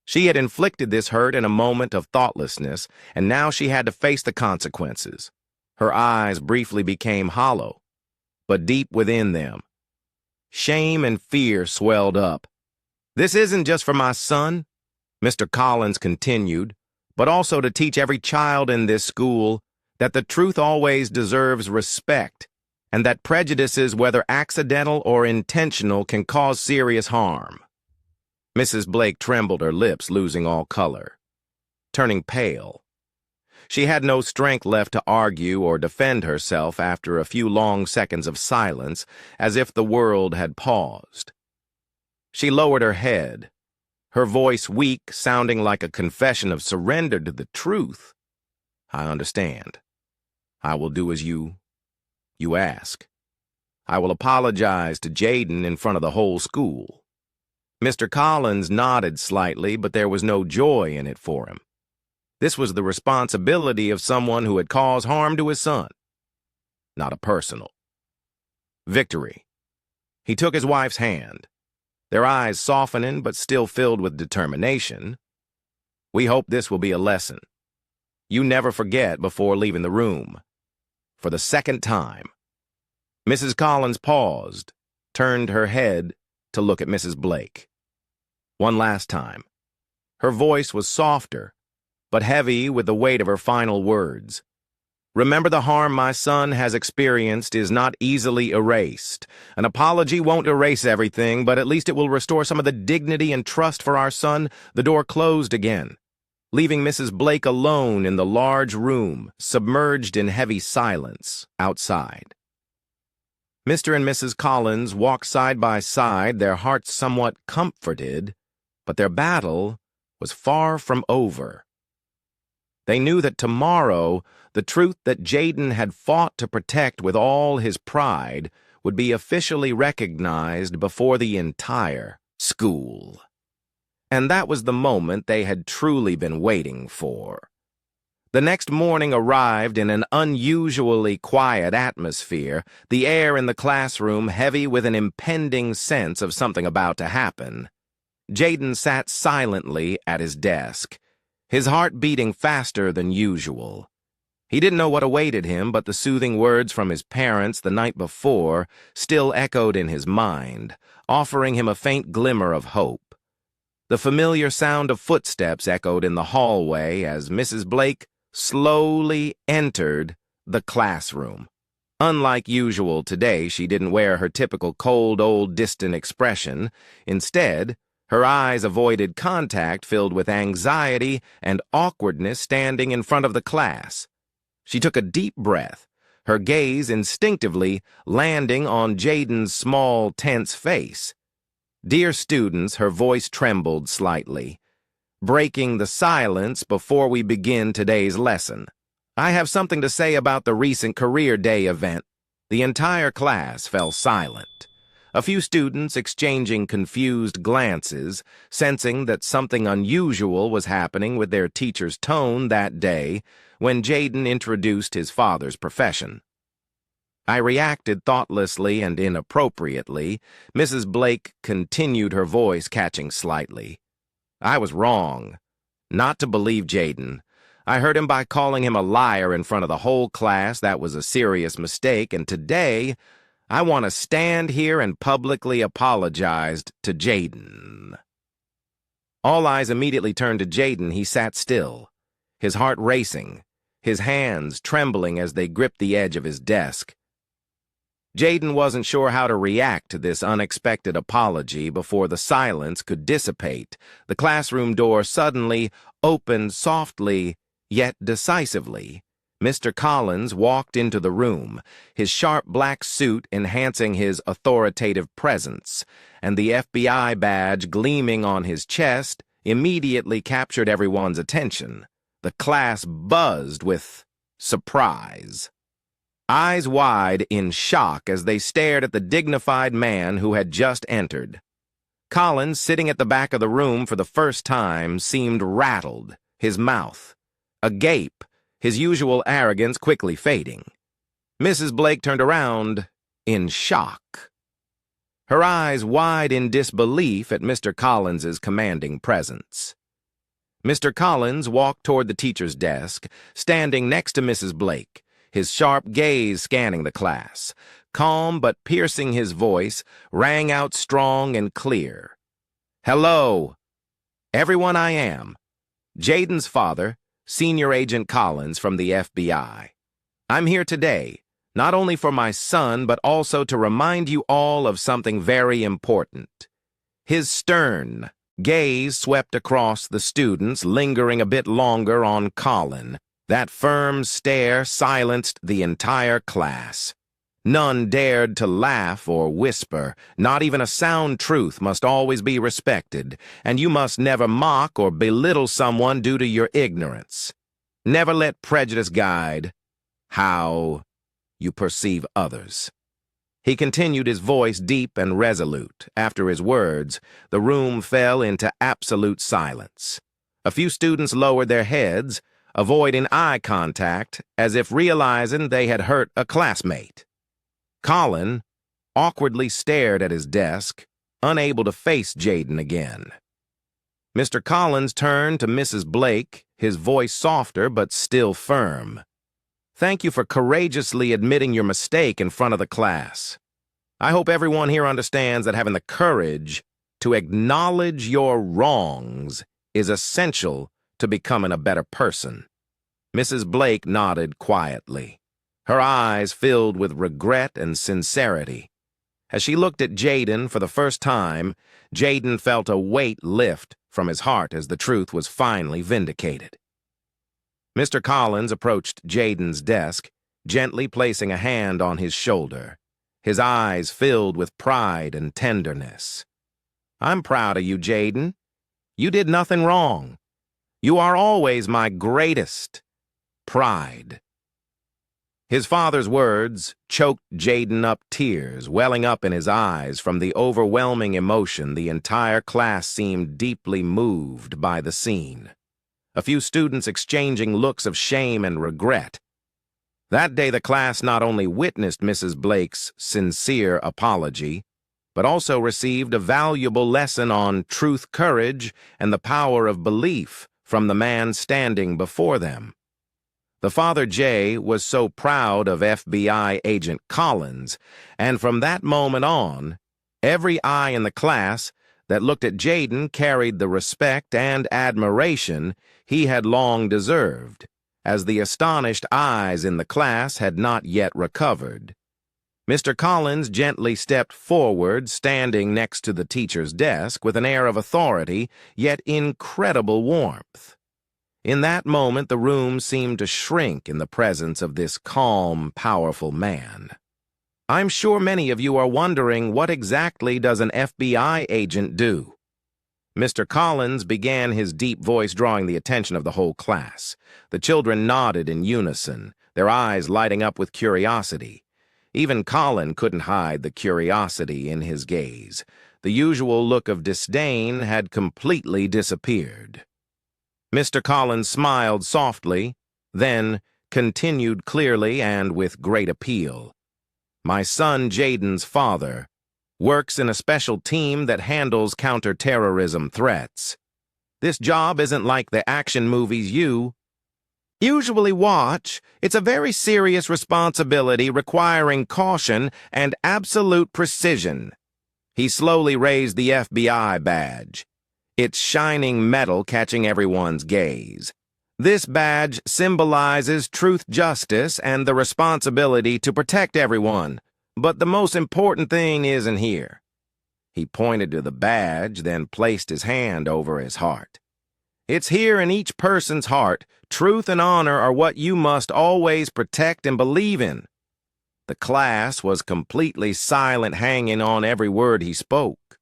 She had inflicted this hurt in a moment of thoughtlessness, and now she had to face the consequences. Her eyes briefly became hollow, but deep within them, shame and fear swelled up. This isn't just for my son, Mr. Collins continued, but also to teach every child in this school that the truth always deserves respect, and that prejudices, whether accidental or intentional, can cause serious harm. Mrs. Blake trembled, her lips losing all color, turning pale. She had no strength left to argue or defend herself after a few long seconds of silence, as if the world had paused. She lowered her head, her voice weak, sounding like a confession of surrender to the truth. I understand. I will do as you ask. I will apologize to Jaden in front of the whole school. Mr. Collins nodded slightly, but there was no joy in it for him. This was the responsibility of someone who had caused harm to his son, not a personal victory. He took his wife's hand, their eyes softening but still filled with determination. We hope this will be a lesson you never forget before leaving the room. For the second time, Mrs. Collins paused, turned her head to look at Mrs. Blake. One last time. Her voice was softer, but heavy with the weight of her final words. Remember, the harm my son has experienced is not easily erased. An apology won't erase everything, but at least it will restore some of the dignity and trust for our son. The door closed again, leaving Mrs. Blake alone in the large room, submerged in heavy silence outside. Mr. and Mrs. Collins walked side by side, their hearts somewhat comforted, but their battle was far from over. They knew that tomorrow, the truth that Jaden had fought to protect with all his pride would be officially recognized before the entire school. And that was the moment they had truly been waiting for. The next morning arrived in an unusually quiet atmosphere, the air in the classroom heavy with an impending sense of something about to happen. Jaden sat silently at his desk, his heart beating faster than usual. He didn't know what awaited him, but the soothing words from his parents the night before still echoed in his mind, offering him a faint glimmer of hope. The familiar sound of footsteps echoed in the hallway as Mrs. Blake slowly entered the classroom. Unlike usual today, she didn't wear her typical cold, old, distant expression. Instead, her eyes avoided contact filled with anxiety and awkwardness standing in front of the class. She took a deep breath, her gaze instinctively landing on Jaden's small, tense face. "Dear students," her voice trembled slightly, breaking the silence before we begin today's lesson. "I have something to say about the recent Career Day event." The entire class fell silent, a few students exchanging confused glances, sensing that something unusual was happening with their teacher's tone that day when Jaden introduced his father's profession. I reacted thoughtlessly and inappropriately. Mrs. Blake continued, her voice catching slightly. "I was wrong not to believe Jaden. I hurt him by calling him a liar in front of the whole class. That was a serious mistake, and today I want to stand here and publicly apologize to Jaden." All eyes immediately turned to Jaden. He sat still, his heart racing, his hands trembling as they gripped the edge of his desk. Jaden wasn't sure how to react to this unexpected apology. Before the silence could dissipate, the classroom door suddenly opened softly yet decisively. Mr. Collins walked into the room, his sharp black suit enhancing his authoritative presence, and the FBI badge gleaming on his chest immediately captured everyone's attention. The class buzzed with surprise, eyes wide in shock as they stared at the dignified man who had just entered. Collins, sitting at the back of the room for the first time, seemed rattled, his mouth agape, his usual arrogance quickly fading. Mrs. Blake turned around in shock, her eyes wide in disbelief at Mr. Collins's commanding presence. Mr. Collins walked toward the teacher's desk, standing next to Mrs. Blake, his sharp gaze scanning the class. Calm but piercing, his voice rang out strong and clear. "Hello, everyone. I am Jaden's father, Senior Agent Collins from the FBI. I'm here today, not only for my son, but also to remind you all of something very important." His stern gaze swept across the students, lingering a bit longer on Colin. That firm stare silenced the entire class. None dared to laugh or whisper. Not even a sound truth must always be respected, and you must never mock or belittle someone due to your ignorance. Never let prejudice guide how you perceive others. He continued, his voice deep and resolute. After his words, the room fell into absolute silence. A few students lowered their heads, avoiding eye contact, as if realizing they had hurt a classmate. Colin awkwardly stared at his desk, unable to face Jaden again. Mr. Collins turned to Mrs. Blake, his voice softer but still firm. "Thank you for courageously admitting your mistake in front of the class. I hope everyone here understands that having the courage to acknowledge your wrongs is essential to becoming a better person." Mrs. Blake nodded quietly, her eyes filled with regret and sincerity. As she looked at Jaden for the first time, Jaden felt a weight lift from his heart as the truth was finally vindicated. Mr. Collins approached Jaden's desk, gently placing a hand on his shoulder, his eyes filled with pride and tenderness. "I'm proud of you, Jaden. You did nothing wrong. You are always my greatest pride." His father's words choked Jaden up, tears welling up in his eyes from the overwhelming emotion. The entire class seemed deeply moved by the scene, a few students exchanging looks of shame and regret. That day the class not only witnessed Mrs. Blake's sincere apology, but also received a valuable lesson on truth, courage, and the power of belief from the man standing before them. The Father Jay was so proud of FBI Agent Collins, and from that moment on, every eye in the class that looked at Jaden carried the respect and admiration he had long deserved. as the astonished eyes in the class had not yet recovered. Mr. Collins gently stepped forward, standing next to the teacher's desk with an air of authority, yet incredible warmth. In that moment, the room seemed to shrink in the presence of this calm, powerful man. I'm sure many of you are wondering, what exactly does an FBI agent do? Mr. Collins began, his deep voice drawing the attention of the whole class. The children nodded in unison, their eyes lighting up with curiosity. Even Colin couldn't hide the curiosity in his gaze. The usual look of disdain had completely disappeared. Mr. Collins smiled softly, then continued clearly and with great appeal. My son Jaden's father works in a special team that handles counterterrorism threats. This job isn't like the action movies you usually watch. It's a very serious responsibility requiring caution and absolute precision. He slowly raised the FBI badge, its shining metal catching everyone's gaze. This badge symbolizes truth, justice, and the responsibility to protect everyone. But the most important thing isn't here. He pointed to the badge, then placed his hand over his heart. It's here in each person's heart. Truth and honor are what you must always protect and believe in. The class was completely silent, hanging on every word he spoke.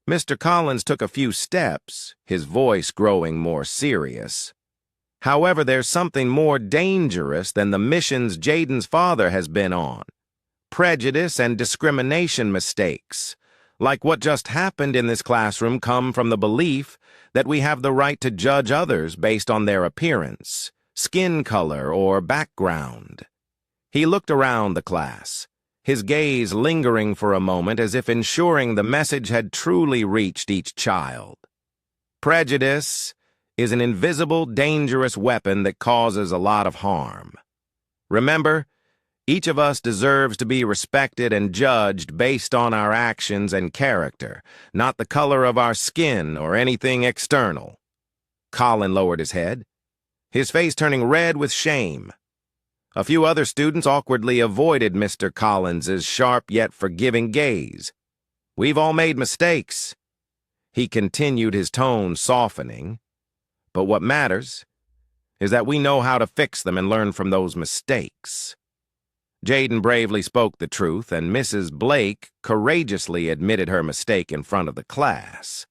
Mr. Collins took a few steps, his voice growing more serious. However, there's something more dangerous than the missions Jaden's father has been on. Prejudice and discrimination mistakes, like what just happened in this classroom, come from the belief that we have the right to judge others based on their appearance, skin color, or background. He looked around the class, his gaze lingering for a moment as if ensuring the message had truly reached each child. Prejudice is an invisible, dangerous weapon that causes a lot of harm. Remember, each of us deserves to be respected and judged based on our actions and character, not the color of our skin or anything external. Colin lowered his head, his face turning red with shame. A few other students awkwardly avoided Mr. Collins's sharp yet forgiving gaze. We've all made mistakes. He continued, his tone softening. But what matters is that we know how to fix them and learn from those mistakes. Jaden bravely spoke the truth, and Mrs. Blake courageously admitted her mistake in front of the class.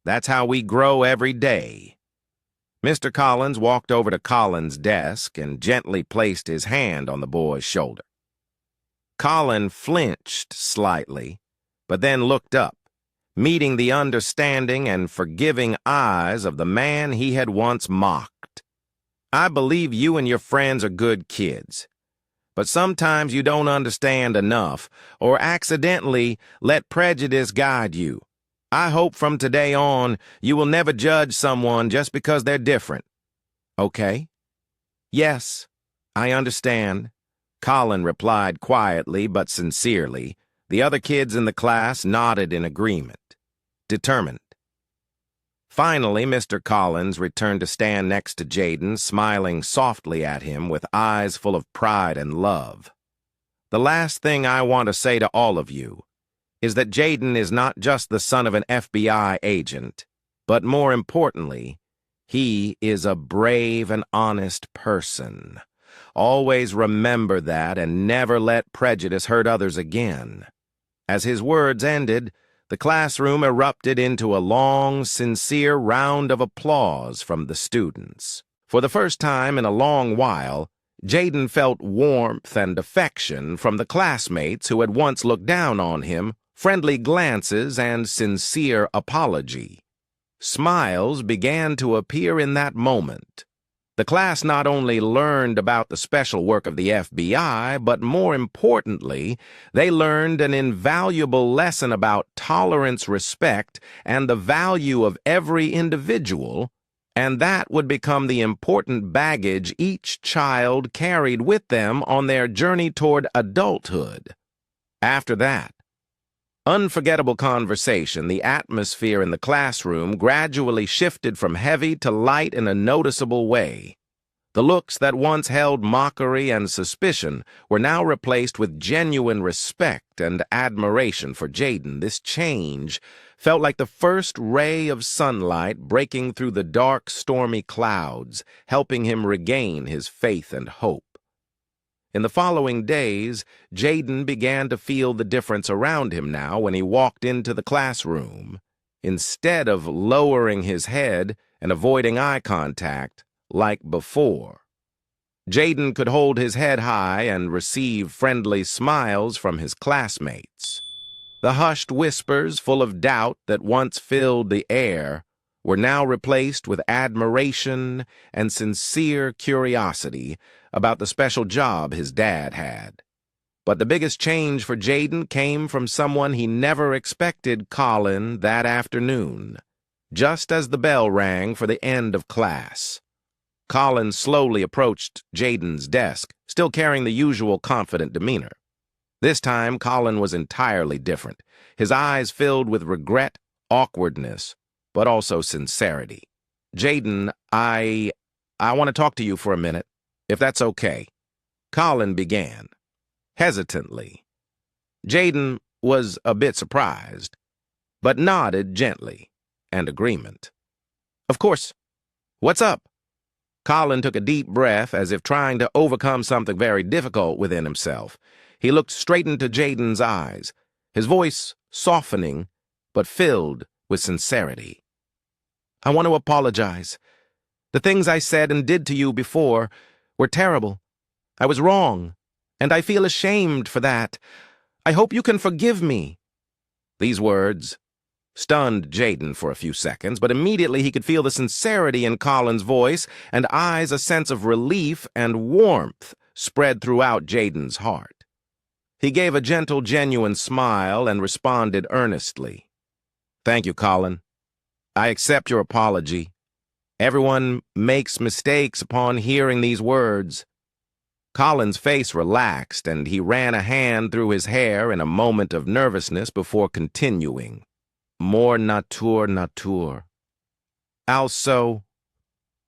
That's how we grow every day. Mr. Collins walked over to Colin's desk and gently placed his hand on the boy's shoulder. Colin flinched slightly, but then looked up, meeting the understanding and forgiving eyes of the man he had once mocked. I believe you and your friends are good kids. But sometimes you don't understand enough, or accidentally let prejudice guide you. I hope from today on you will never judge someone just because they're different. Okay? Yes, I understand, Colin replied quietly but sincerely. The other kids in the class nodded in agreement, determined. Finally, Mr. Collins returned to stand next to Jaden, smiling softly at him with eyes full of pride and love. The last thing I want to say to all of you is that Jaden is not just the son of an FBI agent, but more importantly, he is a brave and honest person. Always remember that and never let prejudice hurt others again. As his words ended, the classroom erupted into a long, sincere round of applause from the students. For the first time in a long while, Jaden felt warmth and affection from the classmates who had once looked down on him, friendly glances and sincere apology. Smiles began to appear in that moment. The class not only learned about the special work of the FBI, but more importantly, they learned an invaluable lesson about tolerance, respect, and the value of every individual, and that would become the important baggage each child carried with them on their journey toward adulthood. After that unforgettable conversation, the atmosphere in the classroom gradually shifted from heavy to light in a noticeable way. The looks that once held mockery and suspicion were now replaced with genuine respect and admiration for Jaden. This change felt like the first ray of sunlight breaking through the dark, stormy clouds, helping him regain his faith and hope. In the following days, Jaden began to feel the difference around him now when he walked into the classroom. Instead of lowering his head and avoiding eye contact, like before, Jaden could hold his head high and receive friendly smiles from his classmates. The hushed whispers full of doubt that once filled the air were now replaced with admiration and sincere curiosity about the special job his dad had. But the biggest change for Jaden came from someone he never expected calling that afternoon, just as the bell rang for the end of class. Collins slowly approached Jaden's desk, still carrying the usual confident demeanor. This time, Collins was entirely different, his eyes filled with regret, awkwardness, but also sincerity. "Jaden, I want to talk to you for a minute, if that's okay," Collins began, hesitantly. Jaden was a bit surprised, but nodded gently in agreement. "Of course. What's up?" Collins took a deep breath as if trying to overcome something very difficult within himself. He looked straight into Jaden's eyes, his voice softening but filled with sincerity. "I want to apologize. The things I said and did to you before were terrible. I was wrong, and I feel ashamed for that. I hope you can forgive me." These words stunned Jaden for a few seconds, but immediately he could feel the sincerity in Collins' voice and eyes. A sense of relief and warmth spread throughout Jaden's heart. He gave a gentle, genuine smile and responded earnestly. "Thank you, Collins. I accept your apology. Everyone makes mistakes upon hearing these words." Collins' face relaxed, and he ran a hand through his hair in a moment of nervousness before continuing. "More nature. Also,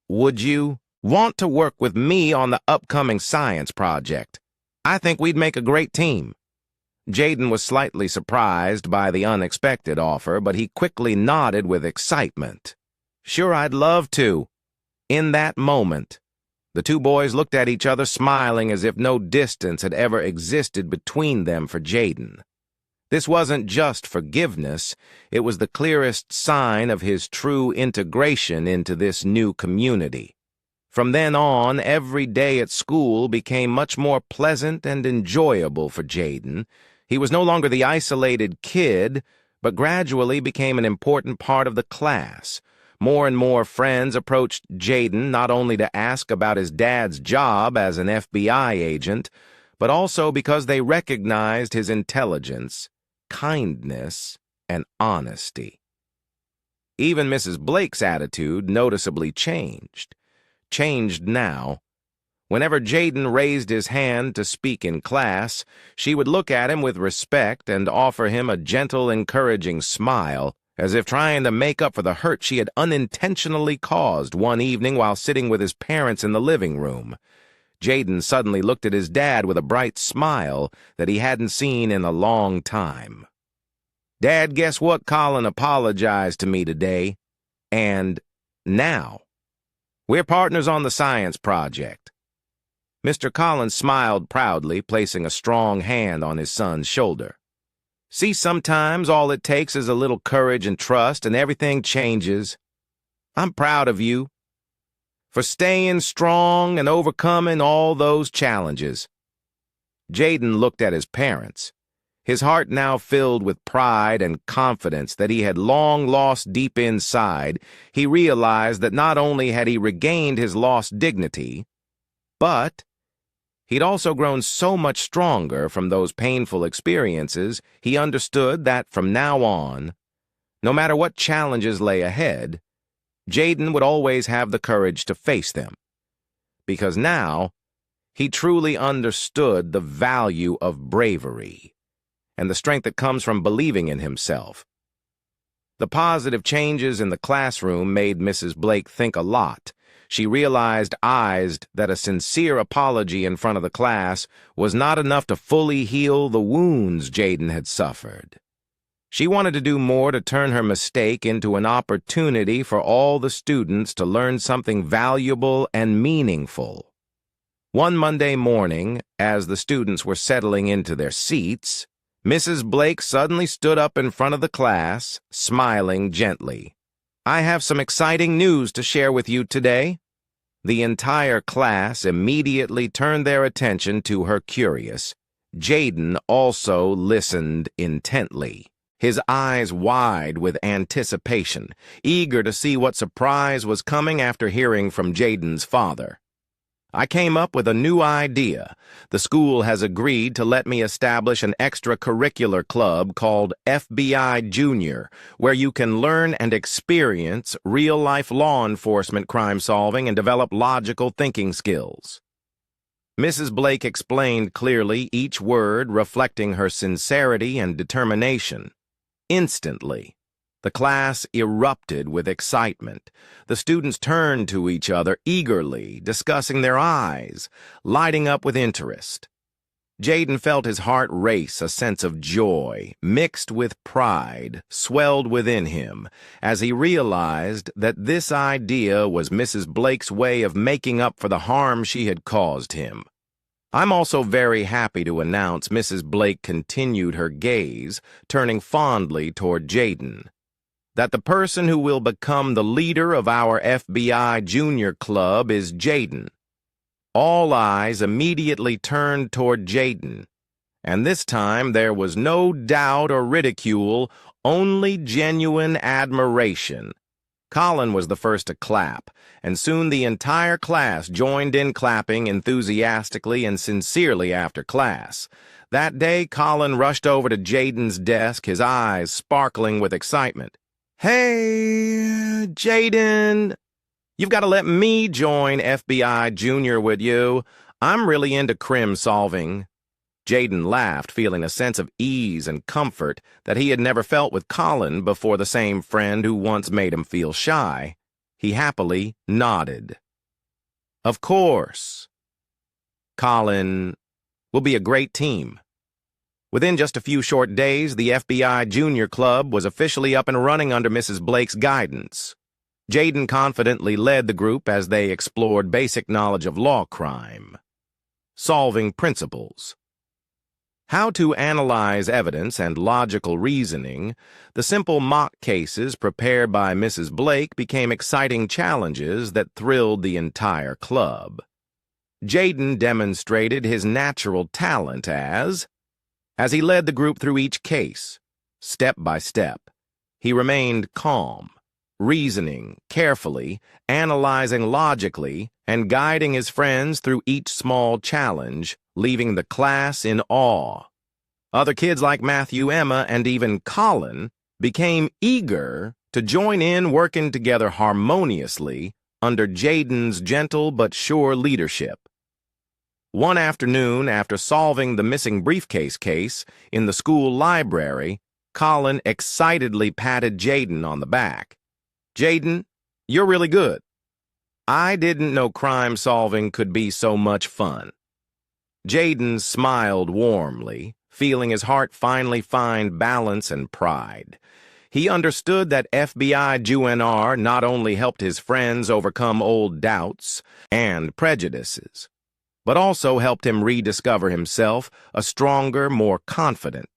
would you want to work with me on the upcoming science project? I think we'd make a great team." Jaden was slightly surprised by the unexpected offer, but he quickly nodded with excitement. "Sure, I'd love to." In that moment, the two boys looked at each other, smiling as if no distance had ever existed between them for Jaden. This wasn't just forgiveness, it was the clearest sign of his true integration into this new community. From then on, every day at school became much more pleasant and enjoyable for Jaden. He was no longer the isolated kid, but gradually became an important part of the class. More and more friends approached Jaden not only to ask about his dad's job as an FBI agent, but also because they recognized his intelligence, kindness, and honesty. Even Mrs. Blake's attitude noticeably changed now. Whenever Jaden raised his hand to speak in class, she would look at him with respect and offer him a gentle, encouraging smile, as if trying to make up for the hurt she had unintentionally caused one evening while sitting with his parents in the living room. Jaden suddenly looked at his dad with a bright smile that he hadn't seen in a long time. "Dad, guess what? Colin apologized to me today. And now we're partners on the science project." Mr. Collins smiled proudly, placing a strong hand on his son's shoulder. "See, sometimes all it takes is a little courage and trust, and everything changes. I'm proud of you for staying strong and overcoming all those challenges." Jaden looked at his parents, his heart now filled with pride and confidence that he had long lost deep inside. He realized that not only had he regained his lost dignity, but he'd also grown so much stronger from those painful experiences. He understood that from now on, no matter what challenges lay ahead, Jaden would always have the courage to face them, because now he truly understood the value of bravery and the strength that comes from believing in himself. The positive changes in the classroom made Mrs. Blake think a lot. She realized that a sincere apology in front of the class was not enough to fully heal the wounds Jaden had suffered. She wanted to do more to turn her mistake into an opportunity for all the students to learn something valuable and meaningful. One Monday morning, as the students were settling into their seats, Mrs. Blake suddenly stood up in front of the class, smiling gently. "I have some exciting news to share with you today." The entire class immediately turned their attention to her curious. Jaden also listened intently, his eyes wide with anticipation, eager to see what surprise was coming after hearing from Jaden's father. "I came up with a new idea. The school has agreed to let me establish an extracurricular club called FBI Junior, where you can learn and experience real-life law enforcement crime solving and develop logical thinking skills." Mrs. Blake explained clearly, each word reflecting her sincerity and determination. Instantly, the class erupted with excitement. The students turned to each other eagerly, discussing their eyes, lighting up with interest. Jaden felt his heart race. A sense of joy, mixed with pride, swelled within him as he realized that this idea was Mrs. Blake's way of making up for the harm she had caused him. "I'm also very happy to announce," Mrs. Blake continued, her gaze turning fondly toward Jaden, "that the person who will become the leader of our FBI Junior Club is Jaden." All eyes immediately turned toward Jaden, and this time there was no doubt or ridicule, only genuine admiration. Colin was the first to clap, and soon the entire class joined in clapping enthusiastically and sincerely after class. That day, Colin rushed over to Jaden's desk, his eyes sparkling with excitement. "Hey, Jaden, you've got to let me join FBI Junior with you. I'm really into crim solving." Jaden laughed, feeling a sense of ease and comfort that he had never felt with Colin before, the same friend who once made him feel shy. He happily nodded. "Of course. Colin will be a great team." Within just a few short days, the FBI Junior Club was officially up and running under Mrs. Blake's guidance. Jaden confidently led the group as they explored basic knowledge of law crime, solving principles, how to analyze evidence and logical reasoning. The simple mock cases prepared by Mrs. Blake became exciting challenges that thrilled the entire club. Jaden demonstrated his natural talent as he led the group through each case, step by step. He remained calm, reasoning carefully, analyzing logically, and guiding his friends through each small challenge, leaving the class in awe. Other kids like Matthew, Emma, and even Colin became eager to join in, working together harmoniously under Jaden's gentle but sure leadership. One afternoon, after solving the missing briefcase case in the school library, Colin excitedly patted Jaden on the back. "Jaden, you're really good. I didn't know crime solving could be so much fun." Jaden smiled warmly, feeling his heart finally find balance and pride. He understood that FBI Junior not only helped his friends overcome old doubts and prejudices, but also helped him rediscover himself, a stronger, more confident.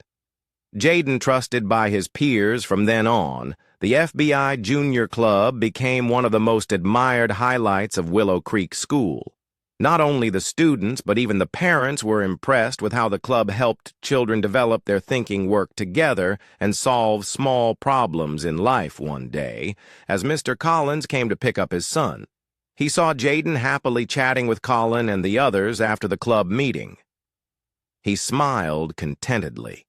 Jaden trusted by his peers from then on, the FBI Junior Club became one of the most admired highlights of Willow Creek School. Not only the students, but even the parents were impressed with how the club helped children develop their thinking, work together, and solve small problems in life. One day, as Mr. Collins came to pick up his son, he saw Jaden happily chatting with Colin and the others after the club meeting. He smiled contentedly.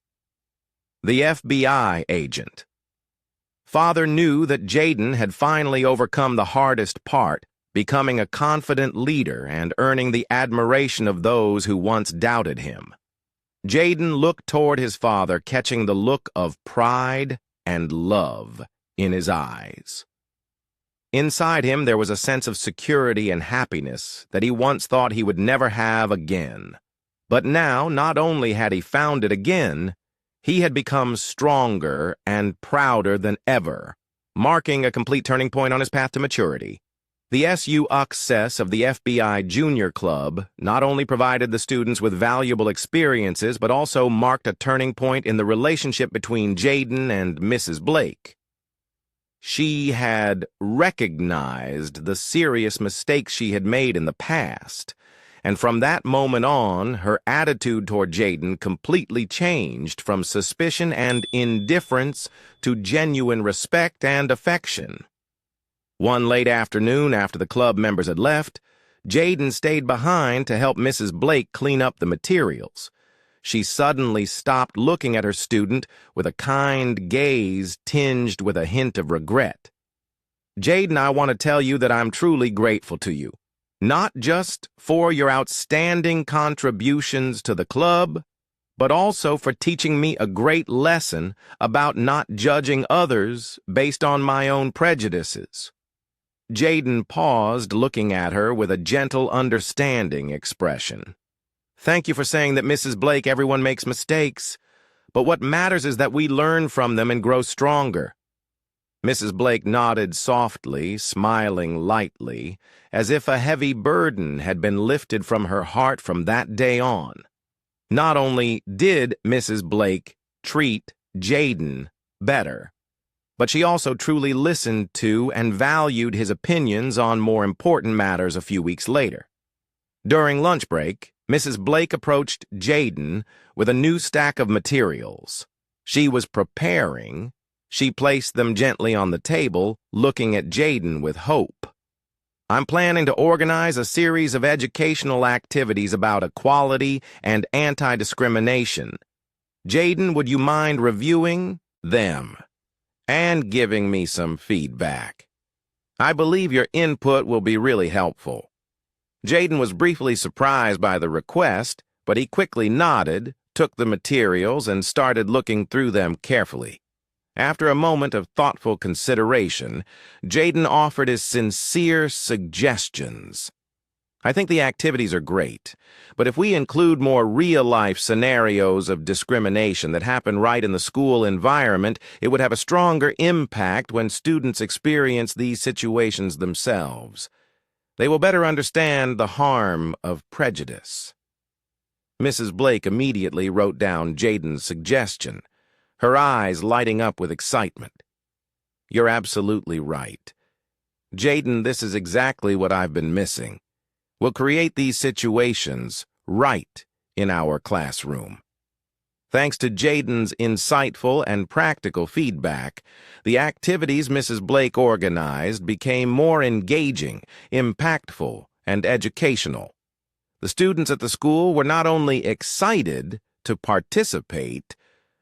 The FBI agent. Father knew that Jaden had finally overcome the hardest part, becoming a confident leader and earning the admiration of those who once doubted him. Jaden looked toward his father, catching the look of pride and love in his eyes. Inside him there was a sense of security and happiness that he once thought he would never have again. But now, not only had he found it again, he had become stronger and prouder than ever, marking a complete turning point on his path to maturity. The SU success of the FBI Junior Club not only provided the students with valuable experiences, but also marked a turning point in the relationship between Jaden and Mrs. Blake. She had recognized the serious mistakes she had made in the past, and from that moment on, her attitude toward Jaden completely changed from suspicion and indifference to genuine respect and affection. One late afternoon, after the club members had left, Jaden stayed behind to help Mrs. Blake clean up the materials. She suddenly stopped looking at her student with a kind gaze tinged with a hint of regret. "Jaden, I want to tell you that I'm truly grateful to you. Not just for your outstanding contributions to the club, but also for teaching me a great lesson about not judging others based on my own prejudices." Jaden paused, looking at her with a gentle, understanding expression. "Thank you for saying that, Mrs. Blake. Everyone makes mistakes, but what matters is that we learn from them and grow stronger." Mrs. Blake nodded softly, smiling lightly, as if a heavy burden had been lifted from her heart from that day on. Not only did Mrs. Blake treat Jaden better, but she also truly listened to and valued his opinions on more important matters a few weeks later. During lunch break, Mrs. Blake approached Jaden with a new stack of materials. She was preparing. She placed them gently on the table, looking at Jaden with hope. "I'm planning to organize a series of educational activities about equality and anti-discrimination. Jaden, would you mind reviewing them and giving me some feedback? I believe your input will be really helpful." Jaden was briefly surprised by the request, but he quickly nodded, took the materials, and started looking through them carefully. After a moment of thoughtful consideration, Jaden offered his sincere suggestions. "I think the activities are great, but if we include more real-life scenarios of discrimination that happen right in the school environment, it would have a stronger impact when students experience these situations themselves. They will better understand the harm of prejudice." Mrs. Blake immediately wrote down Jaden's suggestion, her eyes lighting up with excitement. "You're absolutely right. Jaden, this is exactly what I've been missing. We'll create these situations right in our classroom." Thanks to Jaden's insightful and practical feedback, the activities Mrs. Blake organized became more engaging, impactful, and educational. The students at the school were not only excited to participate,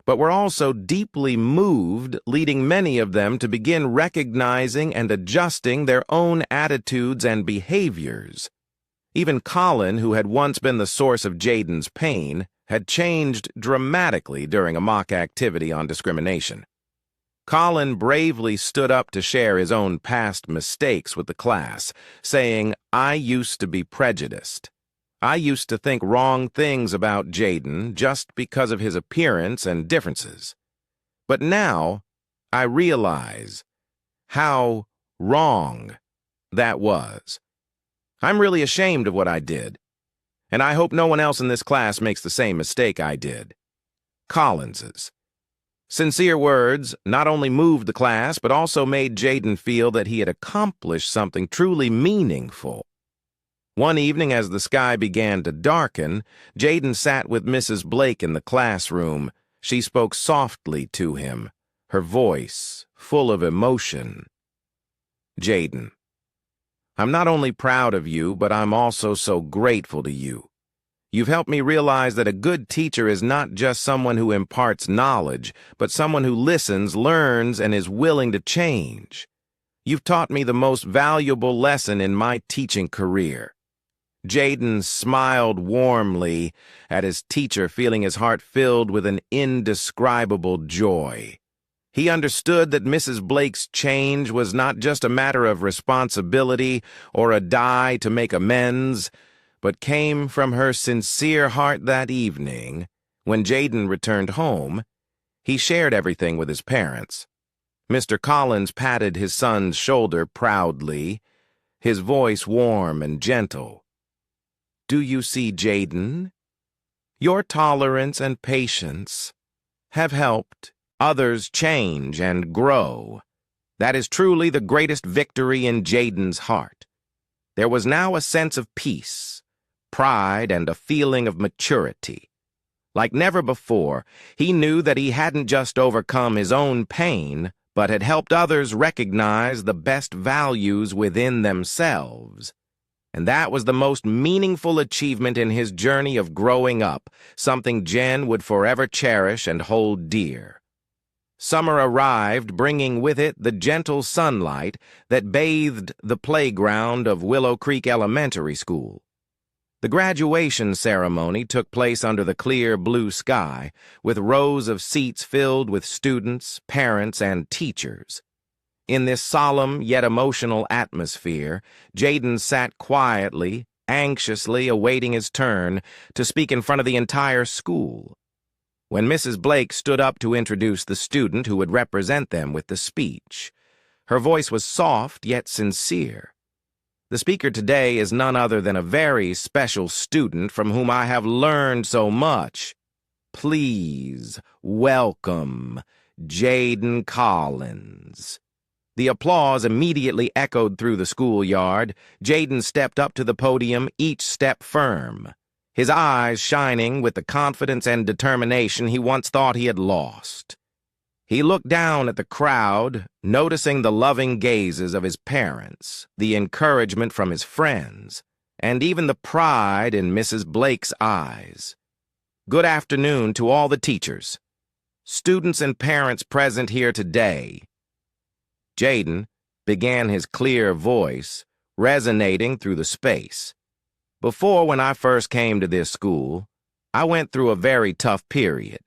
but were also deeply moved, leading many of them to begin recognizing and adjusting their own attitudes and behaviors. Even Colin, who had once been the source of Jaden's pain, had changed dramatically during a mock activity on discrimination. Colin bravely stood up to share his own past mistakes with the class, saying, "I used to be prejudiced. I used to think wrong things about Jaden just because of his appearance and differences. But now I realize how wrong that was. I'm really ashamed of what I did, and I hope no one else in this class makes the same mistake I did." Collins's sincere words not only moved the class, but also made Jaden feel that he had accomplished something truly meaningful. One evening, as the sky began to darken, Jaden sat with Mrs. Blake in the classroom. She spoke softly to him, her voice full of emotion. "Jaden, I'm not only proud of you, but I'm also so grateful to you. You've helped me realize that a good teacher is not just someone who imparts knowledge, but someone who listens, learns, and is willing to change. You've taught me the most valuable lesson in my teaching career." Jaden smiled warmly at his teacher, feeling his heart filled with an indescribable joy. He understood that Mrs. Blake's change was not just a matter of responsibility or a die to make amends, but came from her sincere heart that evening. When Jaden returned home, he shared everything with his parents. Mr. Collins patted his son's shoulder proudly, his voice warm and gentle. "Do you see, Jaden? Your tolerance and patience have helped others change and grow. That is truly the greatest victory in Jaden's heart." There was now a sense of peace, pride, and a feeling of maturity. Like never before, he knew that he hadn't just overcome his own pain, but had helped others recognize the best values within themselves. And that was the most meaningful achievement in his journey of growing up, something Jen would forever cherish and hold dear. Summer arrived, bringing with it the gentle sunlight that bathed the playground of Willow Creek Elementary School. The graduation ceremony took place under the clear blue sky, with rows of seats filled with students, parents, and teachers. In this solemn yet emotional atmosphere, Jaden sat quietly, anxiously awaiting his turn to speak in front of the entire school. When Mrs. Blake stood up to introduce the student who would represent them with the speech, her voice was soft yet sincere. "The speaker today is none other than a very special student from whom I have learned so much. Please welcome Jaden Collins." The applause immediately echoed through the schoolyard. Jaden stepped up to the podium, each step firm, his eyes shining with the confidence and determination he once thought he had lost. He looked down at the crowd, noticing the loving gazes of his parents, the encouragement from his friends, and even the pride in Mrs. Blake's eyes. "Good afternoon to all the teachers, students, and parents present here today." Jaden began, his clear voice resonating through the space. "Before, when I first came to this school, I went through a very tough period.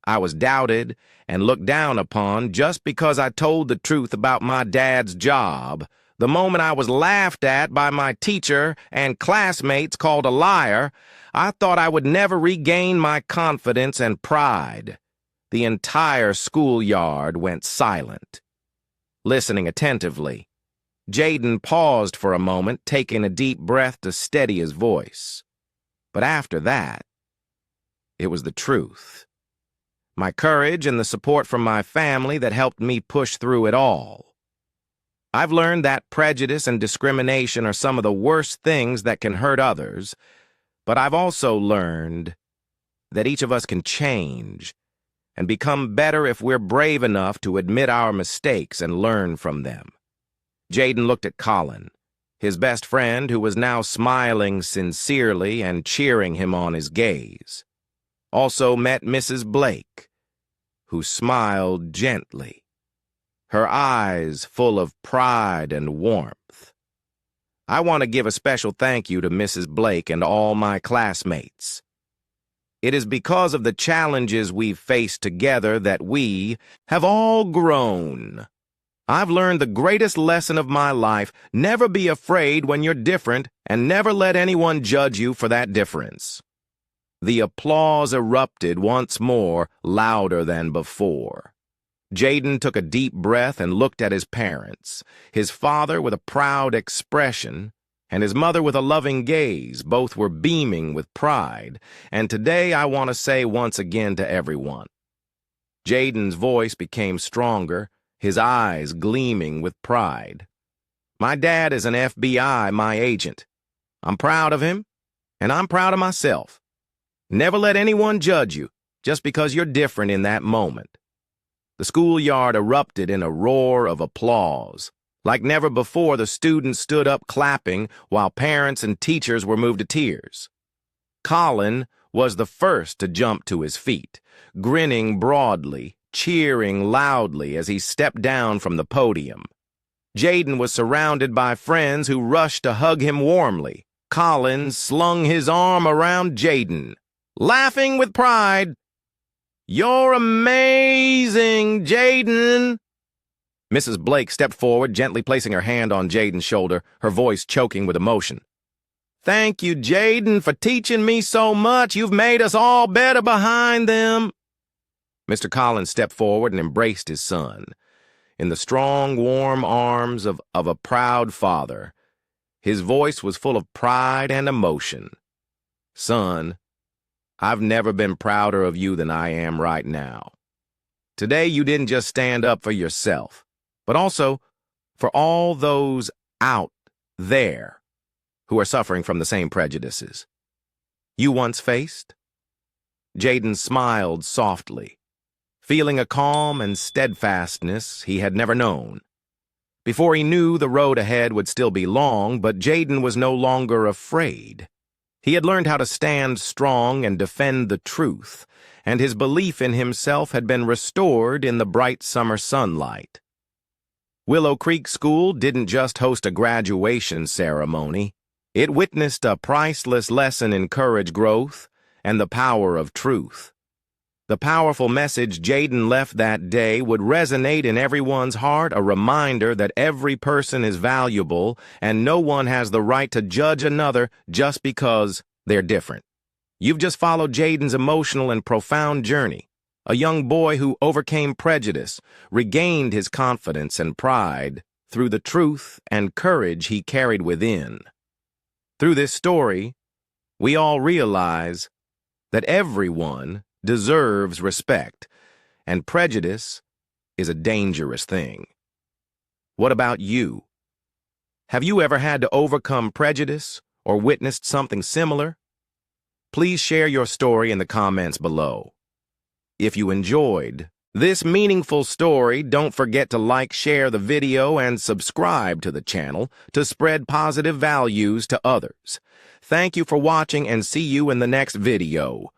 I was doubted and looked down upon just because I told the truth about my dad's job. The moment I was laughed at by my teacher and classmates, called a liar, I thought I would never regain my confidence and pride." The entire schoolyard went silent. Listening attentively, Jaden paused for a moment, taking a deep breath to steady his voice. But after that, it was the truth. My courage and the support from my family that helped me push through it all. I've learned that prejudice and discrimination are some of the worst things that can hurt others, but I've also learned that each of us can change and become better if we're brave enough to admit our mistakes and learn from them. Jaden looked at Colin, his best friend, who was now smiling sincerely and cheering him on his gaze. Also met Mrs. Blake, who smiled gently, her eyes full of pride and warmth. I want to give a special thank you to Mrs. Blake and all my classmates. It is because of the challenges we've faced together that we have all grown. I've learned the greatest lesson of my life: never be afraid when you're different, and never let anyone judge you for that difference. The applause erupted once more, louder than before. Jaden took a deep breath and looked at his parents, his father with a proud expression, and his mother with a loving gaze. Both were beaming with pride, and today I want to say once again to everyone. Jaden's voice became stronger, his eyes gleaming with pride. My dad is an FBI, my agent. I'm proud of him, and I'm proud of myself. Never let anyone judge you just because you're different in that moment. The schoolyard erupted in a roar of applause. Like never before, the students stood up clapping while parents and teachers were moved to tears. Colin was the first to jump to his feet, grinning broadly, cheering loudly as he stepped down from the podium. Jaden was surrounded by friends who rushed to hug him warmly. Colin slung his arm around Jaden, laughing with pride. You're amazing, Jaden! Mrs. Blake stepped forward, gently placing her hand on Jaden's shoulder, her voice choking with emotion. Thank you, Jaden, for teaching me so much. You've made us all better behind them. Mr. Collins stepped forward and embraced his son. In the strong, warm arms of a proud father, his voice was full of pride and emotion. Son, I've never been prouder of you than I am right now. Today you didn't just stand up for yourself, but also for all those out there who are suffering from the same prejudices you once faced. Jaden smiled softly, feeling a calm and steadfastness he had never known. Before he knew, the road ahead would still be long, but Jaden was no longer afraid. He had learned how to stand strong and defend the truth, and his belief in himself had been restored in the bright summer sunlight. Willow Creek School didn't just host a graduation ceremony. It witnessed a priceless lesson in courage, growth, and the power of truth. The powerful message Jaden left that day would resonate in everyone's heart, a reminder that every person is valuable and no one has the right to judge another just because they're different. You've just followed Jaden's emotional and profound journey, a young boy who overcame prejudice, regained his confidence and pride through the truth and courage he carried within. Through this story, we all realize that everyone deserves respect, and prejudice is a dangerous thing. What about you? Have you ever had to overcome prejudice or witnessed something similar? Please share your story in the comments below. If you enjoyed this meaningful story, don't forget to like, share the video, and subscribe to the channel to spread positive values to others. Thank you for watching, and see you in the next video.